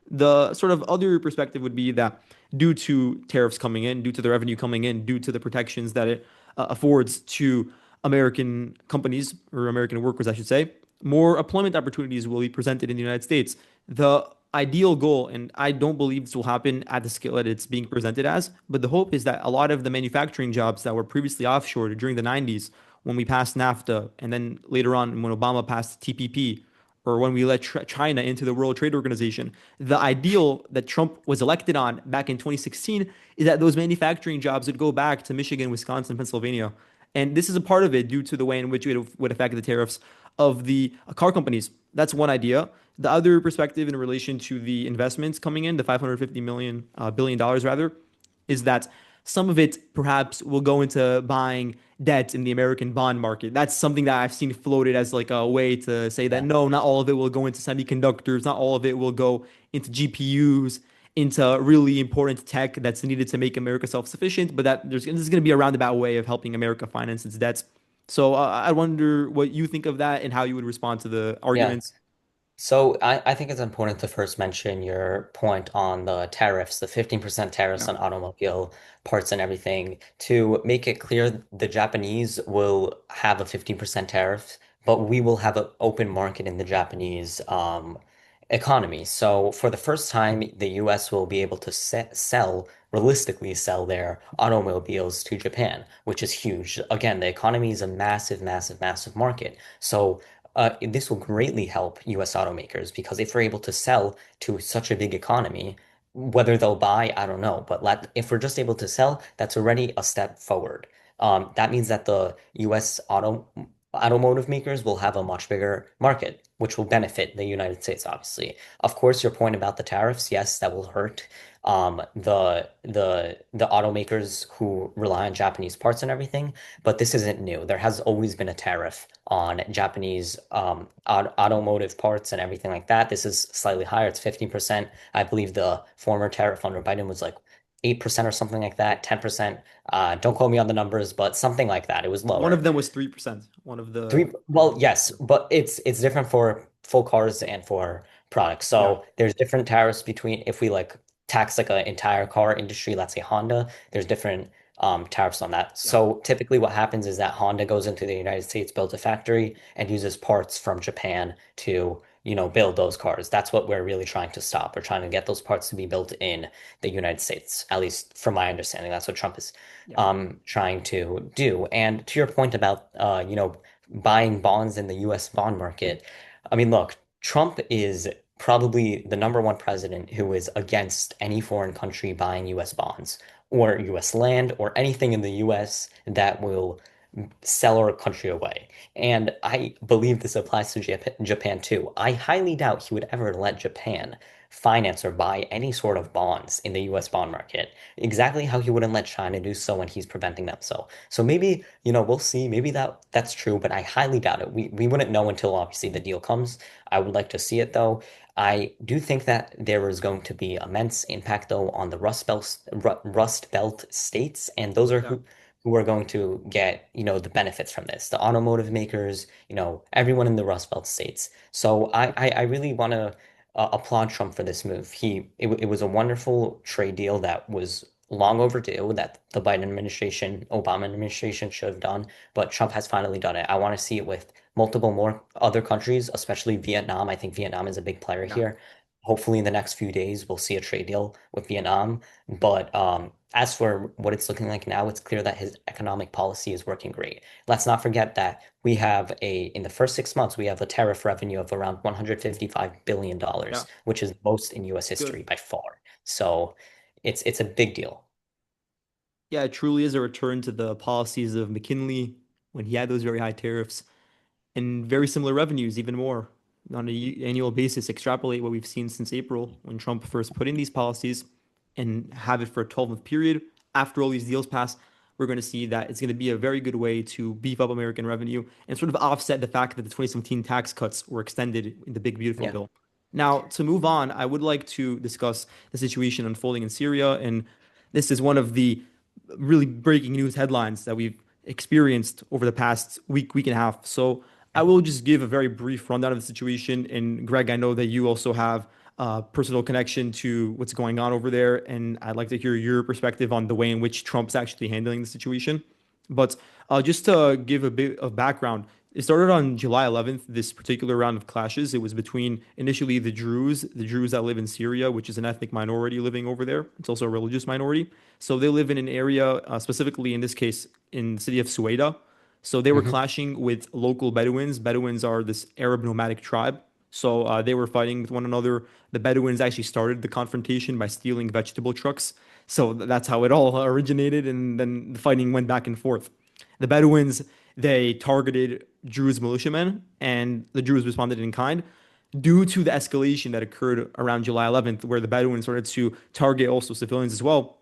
The sort of other perspective would be that due to tariffs coming in, due to the revenue coming in, due to the protections that it affords to American companies or American workers, I should say, more employment opportunities will be presented in the United States. The ideal goal, and I don't believe this will happen at the scale that it's being presented as, but the hope is that a lot of the manufacturing jobs that were previously offshore during the 90s, when we passed NAFTA, and then later on when Obama passed TPP, or when we let China into the World Trade Organization, the ideal that Trump was elected on back in 2016 is that those manufacturing jobs would go back to Michigan, Wisconsin, Pennsylvania. And this is a part of it due to the way in which it would affect the tariffs of the car companies. That's one idea. The other perspective in relation to the investments coming in, the 550 million billion dollars rather, is that some of it perhaps will go into buying debt in the American bond market. That's something that I've seen floated as like a way to say that Yeah. no, not all of it will go into semiconductors, not all of it will go into GPUs, into really important tech that's needed to make America self-sufficient, but that this is going to be a roundabout way of helping America finance its debts. So I wonder what you think of that and how you would respond to the Yeah. arguments. So I think it's important to first mention your point on the tariffs, the 15% tariffs Yeah. on automobile parts and everything. To make it clear, the Japanese will have a 15% tariff, but we will have an open market in the Japanese economy. So for the first time, the US will be able to realistically sell their automobiles to Japan, which is huge. Again, the economy is a massive, massive, massive market. So this will greatly help US automakers because if we're able to sell to such a big economy, whether they'll buy, I don't know. But if we're just able to sell, that's already a step forward. That means that the US automotive makers will have a much bigger market, which will benefit the United States, obviously. Of course, your point about the tariffs, yes, that will hurt the automakers who rely on Japanese parts and everything. But this isn't new. There has always been a tariff on Japanese automotive parts and everything like that. This is slightly higher. It's 15%. I believe the former tariff under Biden was like 8% or something like that, 10%. Don't quote me on the numbers, but something like that. It was One lower. of them was 3%. One of the Three, well, yes, but it's different for full cars and for products. yeah, So there's different tariffs between if we like tax like an entire car industry, let's say Honda, there's different tariffs on that. yeah. So typically what happens is that Honda goes into the United States, builds a factory, and uses parts from Japan to, build those cars. That's what we're really trying to stop. We're trying to get those parts to be built in the United States, at least from my understanding. That's what Trump is Yeah. trying to do. And to your point about buying bonds in the US bond market. I mean, look, Trump is probably the number one president who is against any foreign country buying US bonds or US land or anything in the US that will sell our country away. And I believe this applies to Japan too. I highly doubt he would ever let Japan finance or buy any sort of bonds in the US bond market, exactly how he wouldn't let China do so when he's preventing them so maybe, we'll see. Maybe that's true, but I highly doubt it. We wouldn't know until obviously the deal comes. I would like to see it though. I do think that there is going to be immense impact though on the Rust Belt states, and those are Yeah. who are going to get, the benefits from this. The automotive makers, everyone in the Rust Belt states. So I really want to applaud Trump for this move. It was a wonderful trade deal that was long overdue that the Biden administration, Obama administration should have done, but Trump has finally done it. I want to see it with multiple more other countries, especially Vietnam. I think Vietnam is a big player Yeah. here. Hopefully in the next few days we'll see a trade deal with Vietnam. But as for what it's looking like now, it's clear that his economic policy is working great. Let's not forget that in the first 6 months, we have a tariff revenue of around $155 billion, Yeah. which is the most in US Good. history by far. So it's a big deal. Yeah, it truly is a return to the policies of McKinley when he had those very high tariffs and very similar revenues, even more on an annual basis. Extrapolate what we've seen since April when Trump first put in these policies and have it for a 12-month period. After all these deals pass, we're going to see that it's going to be a very good way to beef up American revenue and sort of offset the fact that the 2017 tax cuts were extended in the big, beautiful Yeah. bill. Now, to move on, I would like to discuss the situation unfolding in Syria. And this is one of the really breaking news headlines that we've experienced over the past week and a half. So I will just give a very brief rundown of the situation. And Greg, I know that you also have a personal connection to what's going on over there, and I'd like to hear your perspective on the way in which Trump's actually handling the situation. But just to give a bit of background, it started on July 11th, this particular round of clashes. It was between initially the Druze that live in Syria, which is an ethnic minority living over there. It's also a religious minority. So they live in an area, specifically in this case, in the city of Sueda. So they were Mhm. clashing with local Bedouins. Bedouins are this Arab nomadic tribe. So they were fighting with one another. The Bedouins actually started the confrontation by stealing vegetable trucks. So that's how it all originated. And then the fighting went back and forth. The Bedouins, they targeted Druze militiamen, and the Druze responded in kind. Due to the escalation that occurred around July 11th, where the Bedouins started to target also civilians as well,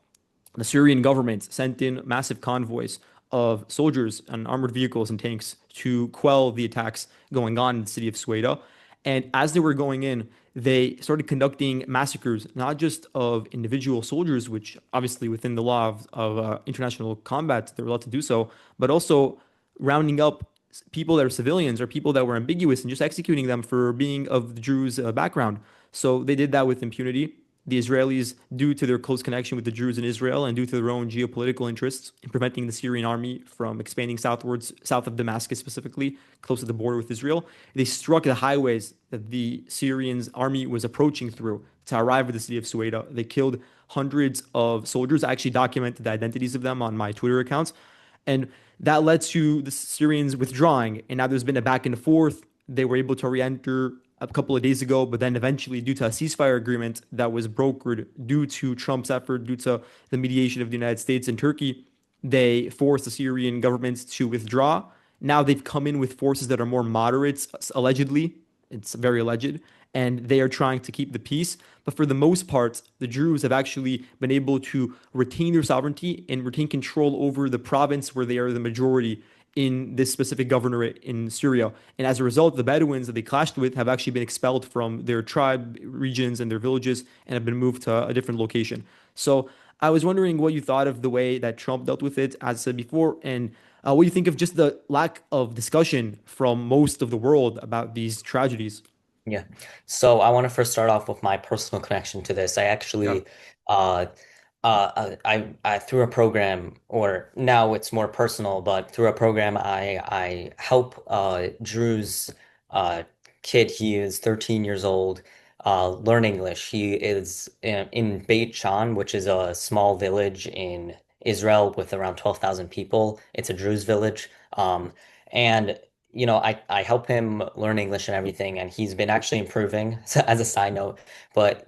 the Syrian government sent in massive convoys of soldiers and armored vehicles and tanks to quell the attacks going on in the city of Sueda. And as they were going in, they started conducting massacres, not just of individual soldiers, which obviously within the law of international combat, they're allowed to do so, but also rounding up people that are civilians or people that were ambiguous and just executing them for being of the Druze background. So they did that with impunity. The Israelis, due to their close connection with the Druze in Israel and due to their own geopolitical interests in preventing the Syrian army from expanding southwards, south of Damascus specifically, close to the border with Israel, they struck the highways that the Syrians army was approaching through to arrive at the city of Sueda. They killed hundreds of soldiers. I actually documented the identities of them on my Twitter accounts. And that led to the Syrians withdrawing. And now there's been a back and forth. They were able to re-enter a couple of days ago, but then eventually, due to a ceasefire agreement that was brokered due to Trump's effort, due to the mediation of the United States and Turkey, they forced the Syrian government to withdraw. Now they've come in with forces that are more moderates, allegedly. It's very alleged. and they are trying to keep the peace. But for the most part, the Druze have actually been able to retain their sovereignty and retain control over the province where they are the majority in this specific governorate in Syria. And as a result, the Bedouins that they clashed with have actually been expelled from their tribe regions and their villages and have been moved to a different location. So I was wondering what you thought of the way that Trump dealt with it, as I said before, and what you think of just the lack of discussion from most of the world about these tragedies. Yeah. So I want to first start off with my personal connection to this. I Yeah. actually, I through a program, or now it's more personal, but through a program, I help Drew's uh kid. He is 13 years old, learn English. He is in Beit Shan, which is a small village in Israel with around 12,000 people. It's a Druze village. And I help him learn English and everything, and he's been actually improving, so as a side note. But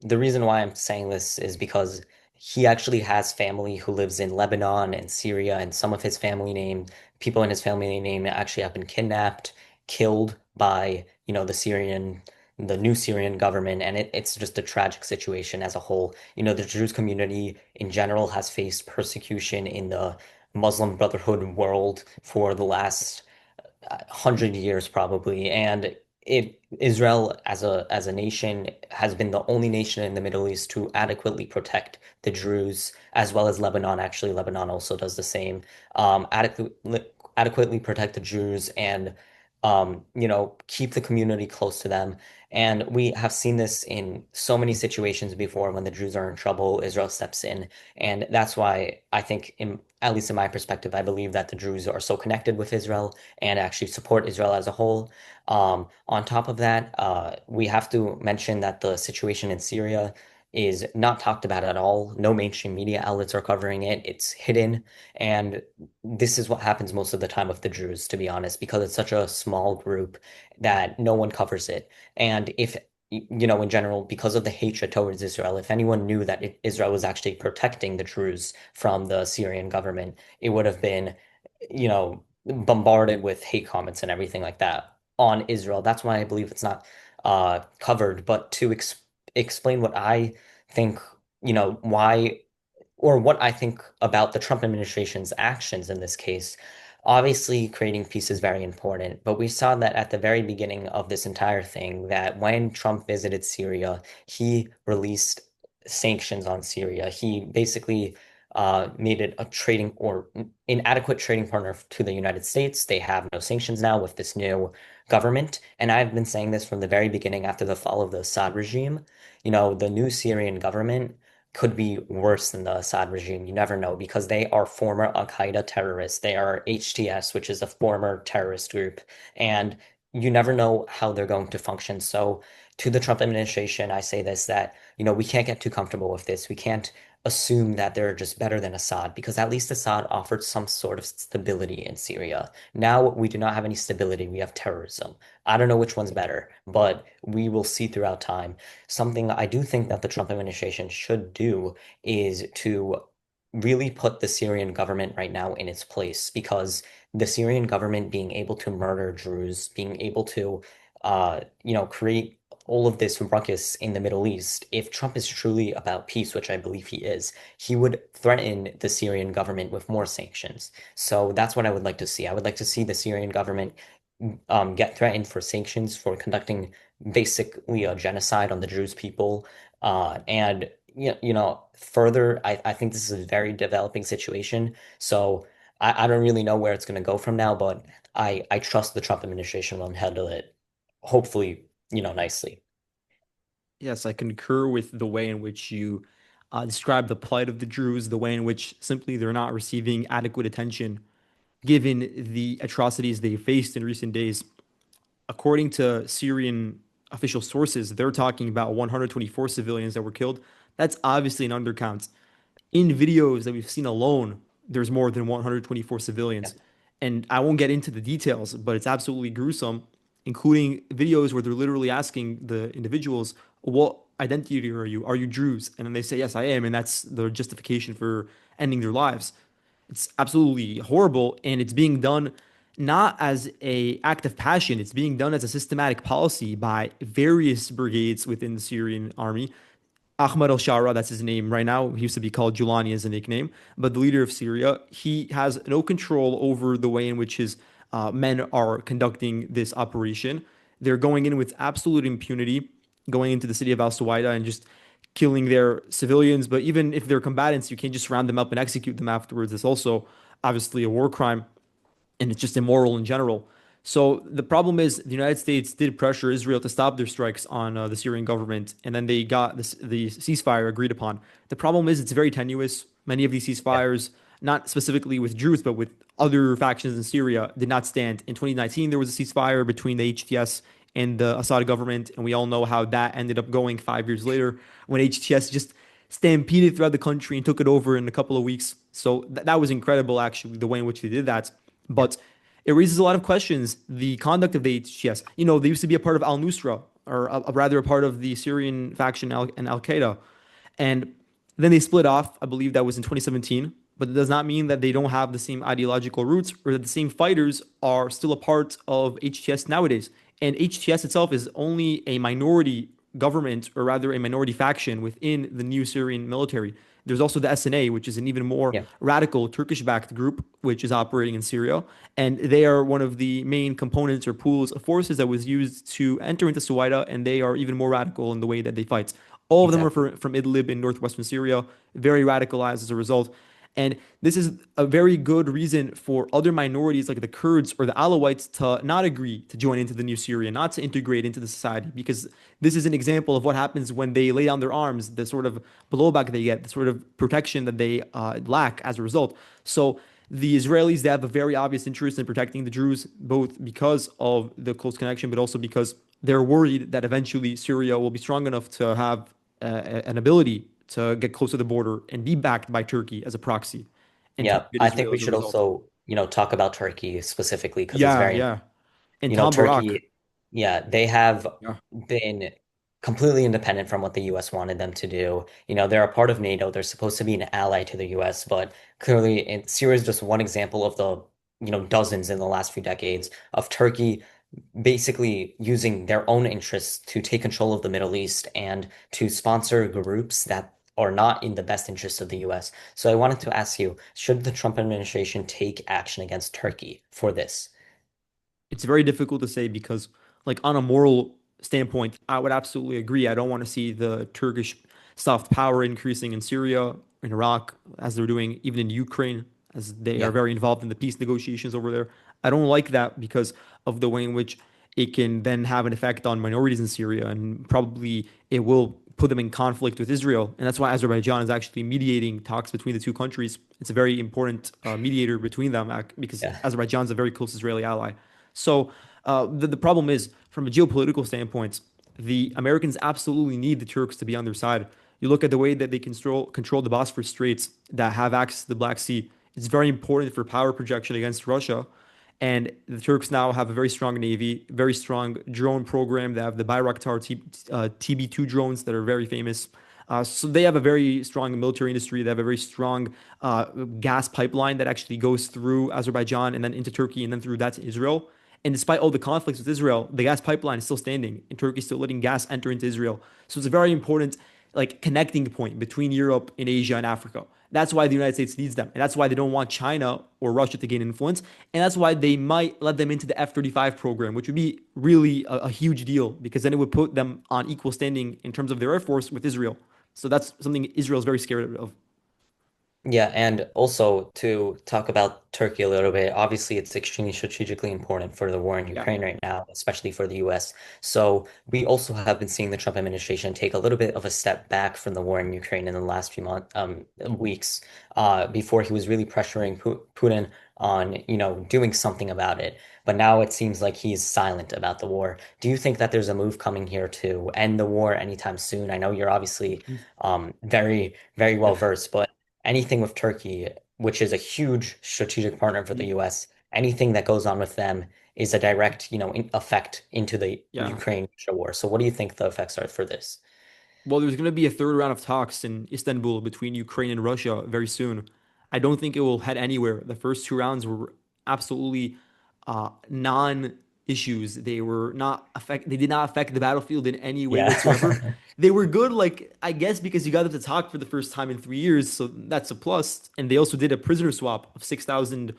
the reason why I'm saying this is because he actually has family who lives in Lebanon and Syria, and some of his people in his family name actually have been kidnapped, killed by, the new Syrian government, and it's just a tragic situation as a whole. The Jews community in general has faced persecution in the Muslim Brotherhood world for the last 100 years probably, and Israel as a nation has been the only nation in the Middle East to adequately protect the Druze, as well as Lebanon. Actually, Lebanon also does the same. Adequately protect the Jews and keep the community close to them. And we have seen this in so many situations before. When the Jews are in trouble, Israel steps in. And that's why I think, at least in my perspective, I believe that the Druze are so connected with Israel and actually support Israel as a whole. On top of that, we have to mention that the situation in Syria is not talked about at all. No mainstream media outlets are covering it. It's hidden. And this is what happens most of the time with the Druze, to be honest, because it's such a small group that no one covers it. And if in general, because of the hatred towards Israel, if anyone knew that Israel was actually protecting the Druze from the Syrian government, it would have been, bombarded with hate comments and everything like that on Israel. That's why I believe it's not covered. But to explain what I think, why or what I think about the Trump administration's actions in this case. Obviously, creating peace is very important, but we saw that at the very beginning of this entire thing, that when Trump visited Syria, he released sanctions on Syria. He basically made it a trading or inadequate trading partner to the United States. They have no sanctions now with this new government. And I've been saying this from the very beginning after the fall of the Assad regime. The new Syrian government could be worse than the Assad regime. You never know because they are former Al-Qaeda terrorists. They are HTS, which is a former terrorist group, and you never know how they're going to function. So, to the Trump administration, I say this that, we can't get too comfortable with this. We can't assume that they're just better than Assad because at least Assad offered some sort of stability in Syria. Now we do not have any stability. We have terrorism. I don't know which one's better, but we will see throughout time. Something I do think that the Trump administration should do is to really put the Syrian government right now in its place because the Syrian government being able to murder Druze, being able to, create all of this ruckus in the Middle East, if Trump is truly about peace, which I believe he is, he would threaten the Syrian government with more sanctions. So that's what I would like to see. I would like to see the Syrian government get threatened for sanctions for conducting basically a genocide on the Druze people. And further, I think this is a very developing situation. So I don't really know where it's going to go from now, but I trust the Trump administration will handle it, hopefully, nicely. Yes, I concur with the way in which you describe the plight of the Druze, the way in which simply they're not receiving adequate attention given the atrocities they faced in recent days. According to Syrian official sources, they're talking about 124 civilians that were killed. That's obviously an undercount. In videos that we've seen alone, there's more than 124 Yeah. civilians. And I won't get into the details, but it's absolutely gruesome, including videos where they're literally asking the individuals, what identity are you? Are you Druze? And then they say, yes, I am. And that's the justification for ending their lives. It's absolutely horrible. And it's being done not as a act of passion. It's being done as a systematic policy by various brigades within the Syrian army. Ahmad al-Shara, that's his name right now. He used to be called Julani as a nickname, but the leader of Syria, he has no control over the way in which his men are conducting this operation. They're going in with absolute impunity, going into the city of al-Suwaida and just killing their civilians. But even if they're combatants, you can't just round them up and execute them afterwards. It's also obviously a war crime, and it's just immoral in general. So the problem is the United States did pressure Israel to stop their strikes on the Syrian government, and then they got the ceasefire agreed upon. The problem is it's very tenuous. Many of these Yeah, ceasefires, not specifically with Druze, but with other factions in Syria, did not stand. In 2019, there was a ceasefire between the HTS and the Assad government, and we all know how that ended up going 5 years later when HTS just stampeded throughout the country and took it over in a couple of weeks. So that was incredible, actually, the way in which they did that. yeah, But it raises a lot of questions. The conduct of the HTS, they used to be a part of Al Nusra, or rather a part of the Syrian faction and Al Qaeda. And then they split off. I believe that was in 2017. But it does not mean that they don't have the same ideological roots or that the same fighters are still a part of HTS nowadays. And HTS itself is only a minority government, or rather a minority faction within the new Syrian military. There's also the SNA, which is an even more yeah, radical Turkish-backed group, which is operating in Syria. And they are one of the main components or pools of forces that was used to enter into Suwaida, and they are even more radical in the way that they fight. All of them are exactly. from Idlib in northwestern Syria, very radicalized as a result. And this is a very good reason for other minorities like the Kurds or the Alawites to not agree to join into the new Syria, not to integrate into the society, because this is an example of what happens when they lay down their arms, the sort of blowback they get, the sort of protection that they lack as a result. So the Israelis, they have a very obvious interest in protecting the Druze, both because of the close connection, but also because they're worried that eventually Syria will be strong enough to have an ability to get close to the border and be backed by Turkey as a proxy and Yeah, target I think Israel we as a should result. also, talk about Turkey specifically because it's Yeah, very yeah. And You know, Tom Barak. Turkey, yeah, they have Yeah. been completely independent from what the US wanted them to do. They're a part of NATO. They're supposed to be an ally to the US, but clearly Syria is just one example of the, dozens in the last few decades of Turkey basically using their own interests to take control of the Middle East and to sponsor groups that are not in the best interest of the US. So I wanted to ask you, should the Trump administration take action against Turkey for this? It's very difficult to say because, like, on a moral standpoint, I would absolutely agree. I don't want to see the Turkish soft power increasing in Syria, in Iraq, as they're doing, even in Ukraine, as they are Yeah. very involved in the peace negotiations over there. I don't like that because of the way in which it can then have an effect on minorities in Syria, and probably it will put them in conflict with Israel. And that's why Azerbaijan is actually mediating talks between the two countries. It's a very important mediator between them because Yeah. Azerbaijan is a very close Israeli ally. So the problem is, from a geopolitical standpoint, the Americans absolutely need the Turks to be on their side. You look at the way that they control the Bosphorus Straits that have access to the Black Sea. It's very important for power projection against Russia. And the Turks now have a very strong navy, very strong drone program. They have the Bayraktar TB2 drones that are very famous. So they have a very strong military industry. They have a very strong gas pipeline that actually goes through Azerbaijan and then into Turkey and then through that to Israel. And despite all the conflicts with Israel, the gas pipeline is still standing, and Turkey is still letting gas enter into Israel. So it's a very important, like, connecting point between Europe and Asia and Africa. That's why the United States needs them, and that's why they don't want China or Russia to gain influence, and that's why they might let them into the F-35 program, which would be really a huge deal because then it would put them on equal standing in terms of their air force with Israel. So that's something Israel is very scared of. Yeah, and also to talk about Turkey a little bit, obviously it's extremely strategically important for the war in Yeah. Ukraine right now, especially for the US. So we also have been seeing the Trump administration take a little bit of a step back from the war in Ukraine in the last few weeks, before he was really pressuring Putin on, doing something about it. But now it seems like he's silent about the war. Do you think that there's a move coming here to end the war anytime soon? I know you're obviously very, very well versed, but anything with Turkey, which is a huge strategic partner for the US, anything that goes on with them is a direct, effect into the Yeah. Ukraine-Russia war. So what do you think the effects are for this? Well, there's going to be a third round of talks in Istanbul between Ukraine and Russia very soon. I don't think it will head anywhere. The first two rounds were absolutely non-issues. They were not affect. They did not affect the battlefield in any way whatsoever. Yeah. They were good, like I guess, because you got them to talk for the first time in 3 years, so that's a plus. And they also did a prisoner swap of 6,000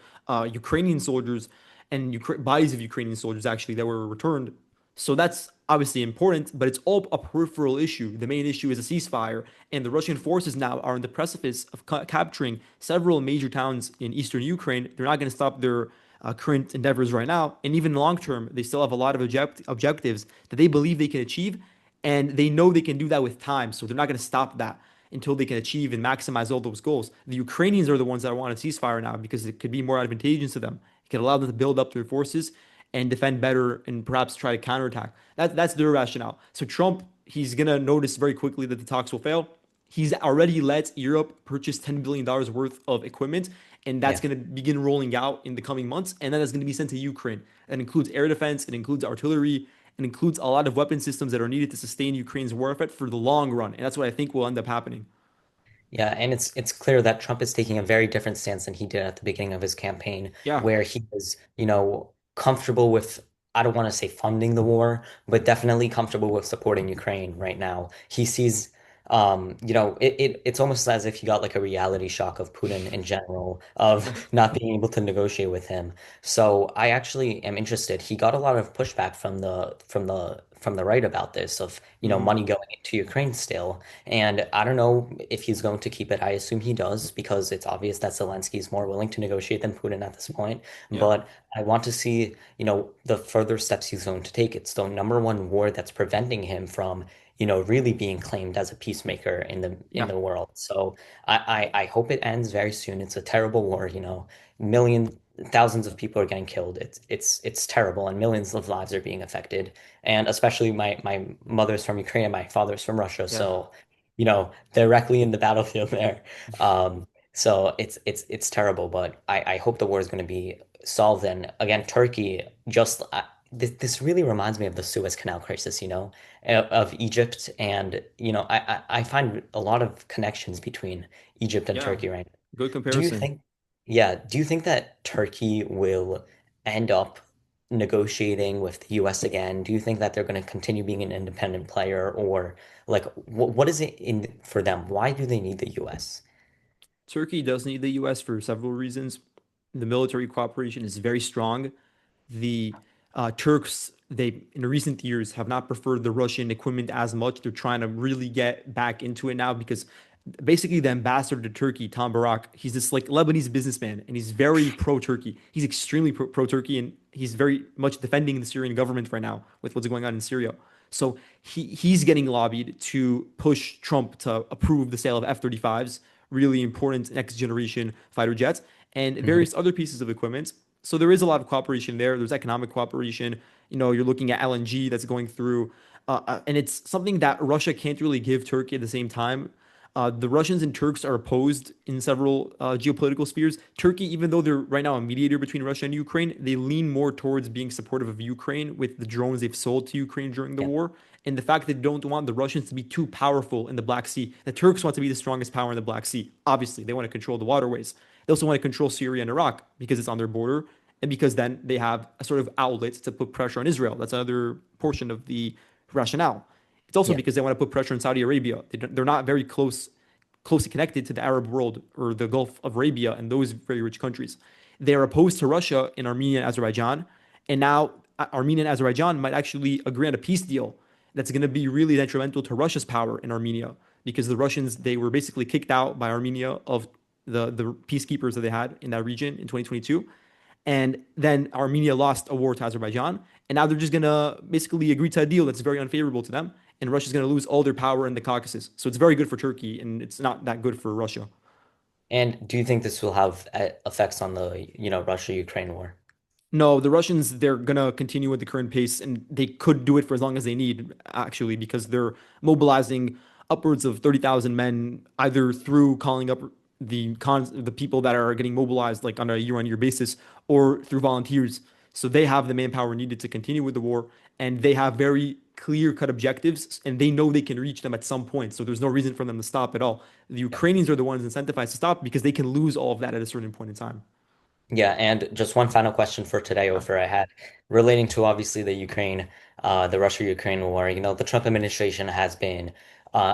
Ukrainian soldiers and bodies of Ukrainian soldiers actually that were returned. So that's obviously important, but it's all a peripheral issue. The main issue is a ceasefire, and the Russian forces now are on the precipice of capturing several major towns in eastern Ukraine. They're not going to stop their current endeavors right now, and even long term, they still have a lot of objectives that they believe they can achieve, and they know they can do that with time. So they're not going to stop that until they can achieve and maximize all those goals. The Ukrainians are the ones that want a ceasefire now because it could be more advantageous to them. It could allow them to build up their forces and defend better and perhaps try to counterattack. That's their rationale. So Trump, he's gonna notice very quickly that the talks will fail. He's already let Europe purchase $10 billion worth of equipment, and that's Yeah. going to begin rolling out in the coming months. And then that's going to be sent to Ukraine. That includes air defense, it includes artillery, it includes a lot of weapon systems that are needed to sustain Ukraine's war effort for the long run. And that's what I think will end up happening. Yeah, and it's clear that Trump is taking a very different stance than he did at the beginning of his campaign, Yeah, where he was, comfortable with, I don't want to say funding the war, but definitely comfortable with supporting Ukraine right now. He sees, it's almost as if he got like a reality shock of Putin in general, of not being able to negotiate with him. So I actually am interested. He got a lot of pushback from the right about this, of, Mhm. money going into Ukraine still. And I don't know if he's going to keep it. I assume he does because it's obvious that Zelensky is more willing to negotiate than Putin at this point. Yeah, But I want to see, the further steps he's going to take. It's the number one war that's preventing him from, really being claimed as a peacemaker in the yeah, world. So I hope it ends very soon. It's a terrible war, million thousands of people are getting killed. It's terrible, and millions of lives are being affected. And especially my mother's from Ukraine and my father's from Russia, yeah. so directly in the battlefield there. So it's terrible, but I hope the war is going to be solved. And again, Turkey just this really reminds me of the Suez Canal crisis, of Egypt, and I find a lot of connections between Egypt and Yeah. Turkey right now. Good Do you comparison. think, yeah, do you think that Turkey will end up negotiating with the US again? Do you think that they're going to continue being an independent player, or like what is it in for them? Why do they need the US? Turkey does need the US for several reasons. The military cooperation is very strong. The Turks, they in recent years have not preferred the Russian equipment as much. They're trying to really get back into it now because basically the ambassador to Turkey, Tom Barak, he's this like Lebanese businessman and he's very pro-Turkey. He's extremely pro-Turkey and he's very much defending the Syrian government right now with what's going on in Syria. So he's getting lobbied to push Trump to approve the sale of F-35s, really important next generation fighter jets, and Mhm. various other pieces of equipment. So there is a lot of cooperation there. There's economic cooperation. You're looking at LNG that's going through, and it's something that Russia can't really give Turkey at the same time. The Russians and Turks are opposed in several geopolitical spheres. Turkey, even though they're right now a mediator between Russia and Ukraine, they lean more towards being supportive of Ukraine with the drones they've sold to Ukraine during the Yeah. war. And the fact that they don't want the Russians to be too powerful in the Black Sea. The Turks want to be the strongest power in the Black Sea. Obviously, they want to control the waterways. They also want to control Syria and Iraq because it's on their border and because then they have a sort of outlet to put pressure on Israel. That's another portion of the rationale. It's also Yeah. because they want to put pressure on Saudi Arabia. They're not very closely connected to the Arab world or the Gulf of Arabia and those very rich countries. They're opposed to Russia in Armenia and Azerbaijan, and now Armenia and Azerbaijan might actually agree on a peace deal that's going to be really detrimental to Russia's power in Armenia because the Russians they were basically kicked out by Armenia of the peacekeepers that they had in that region in 2022. And then Armenia lost a war to Azerbaijan. And now they're just going to basically agree to a deal that's very unfavorable to them. And Russia's going to lose all their power in the Caucasus. So it's very good for Turkey and it's not that good for Russia. And do you think this will have effects on the, Russia-Ukraine war? No, the Russians, they're going to continue with the current pace and they could do it for as long as they need, actually, because they're mobilizing upwards of 30,000 men either through calling up the people that are getting mobilized like on a year-on-year basis or through volunteers. So they have the manpower needed to continue with the war and they have very clear-cut objectives and they know they can reach them at some point. So there's no reason for them to stop at all. The Yeah. Ukrainians are the ones incentivized to stop because they can lose all of that at a certain point in time. Yeah, and just one final question for today, Yeah. Ofer, I had relating to obviously the Russia-Ukraine war. The Trump administration has been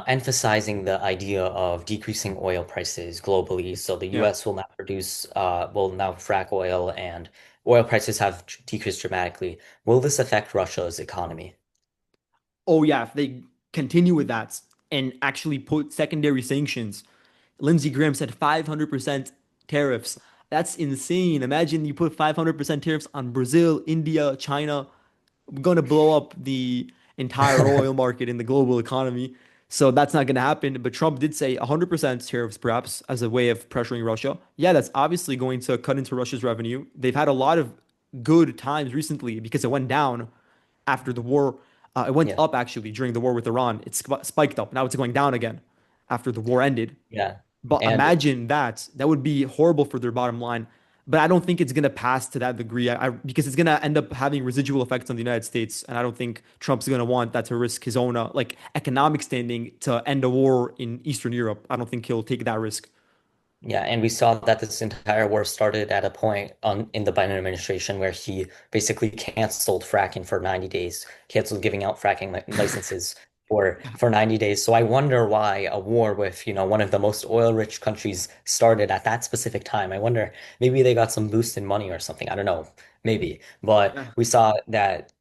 emphasizing the idea of decreasing oil prices globally. So the Yeah. U.S. will now frack oil, and oil prices have decreased dramatically. Will this affect Russia's economy? Oh yeah, if they continue with that and actually put secondary sanctions. Lindsey Graham said 500% tariffs. That's insane. Imagine you put 500% tariffs on Brazil, India, China. We're going to blow up the entire oil market in the global economy. So that's not going to happen. But Trump did say 100% tariffs, perhaps, as a way of pressuring Russia. Yeah, that's obviously going to cut into Russia's revenue. They've had a lot of good times recently because it went down after the war. It went Yeah, up actually during the war with Iran. It spiked up. Now it's going down again after the war ended. yeah. But And imagine that. That would be horrible for their bottom line. But I don't think it's going to pass to that degree because it's going to end up having residual effects on the United States. And I don't think Trump's going to want that to risk his own like economic standing to end a war in Eastern Europe. I don't think he'll take that risk. Yeah, and we saw that this entire war started at a point in the Biden administration where he basically canceled fracking for 90 days, canceled giving out fracking licenses for 90 days. So I wonder why a war with, one of the most oil-rich countries started at that specific time. I wonder, maybe they got some boost in money or something. I don't know, maybe. But Yeah. we saw that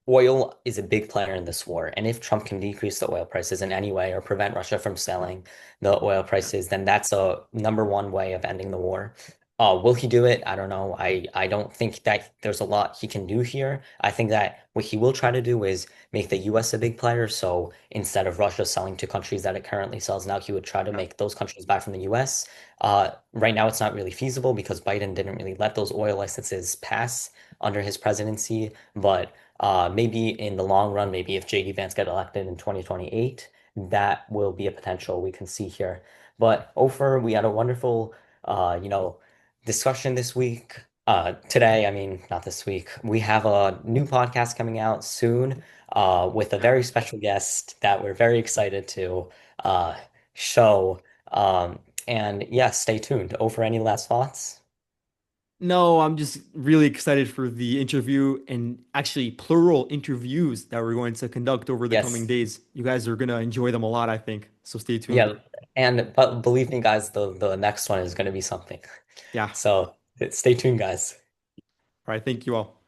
oil is a big player in this war, and if Trump can decrease the oil prices in any way or prevent Russia from selling the oil prices, then that's a number one way of ending the war. Will he do it? I don't know. I don't think that there's a lot he can do here. I think that what he will try to do is make the US a big player. So instead of Russia selling to countries that it currently sells now, he would try to make those countries buy from the US. Right now, it's not really feasible because Biden didn't really let those oil licenses pass under his presidency, but maybe in the long run, maybe if JD Vance get elected in 2028, that will be a potential we can see here. But Ofer, we had a wonderful, discussion this week. Today, I mean, not this week. We have a new podcast coming out soon, with a Yeah. very special guest that we're very excited to uh, show. And yeah, stay tuned. Ofer, any last thoughts? No, I'm just really excited for the interview and actually plural interviews that we're going to conduct over the coming Yes. days. You guys are going to enjoy them a lot, I think. So stay tuned. Yeah, and but believe me, guys, the next one is going to be something. Yeah. So stay tuned, guys. All right. Thank you all.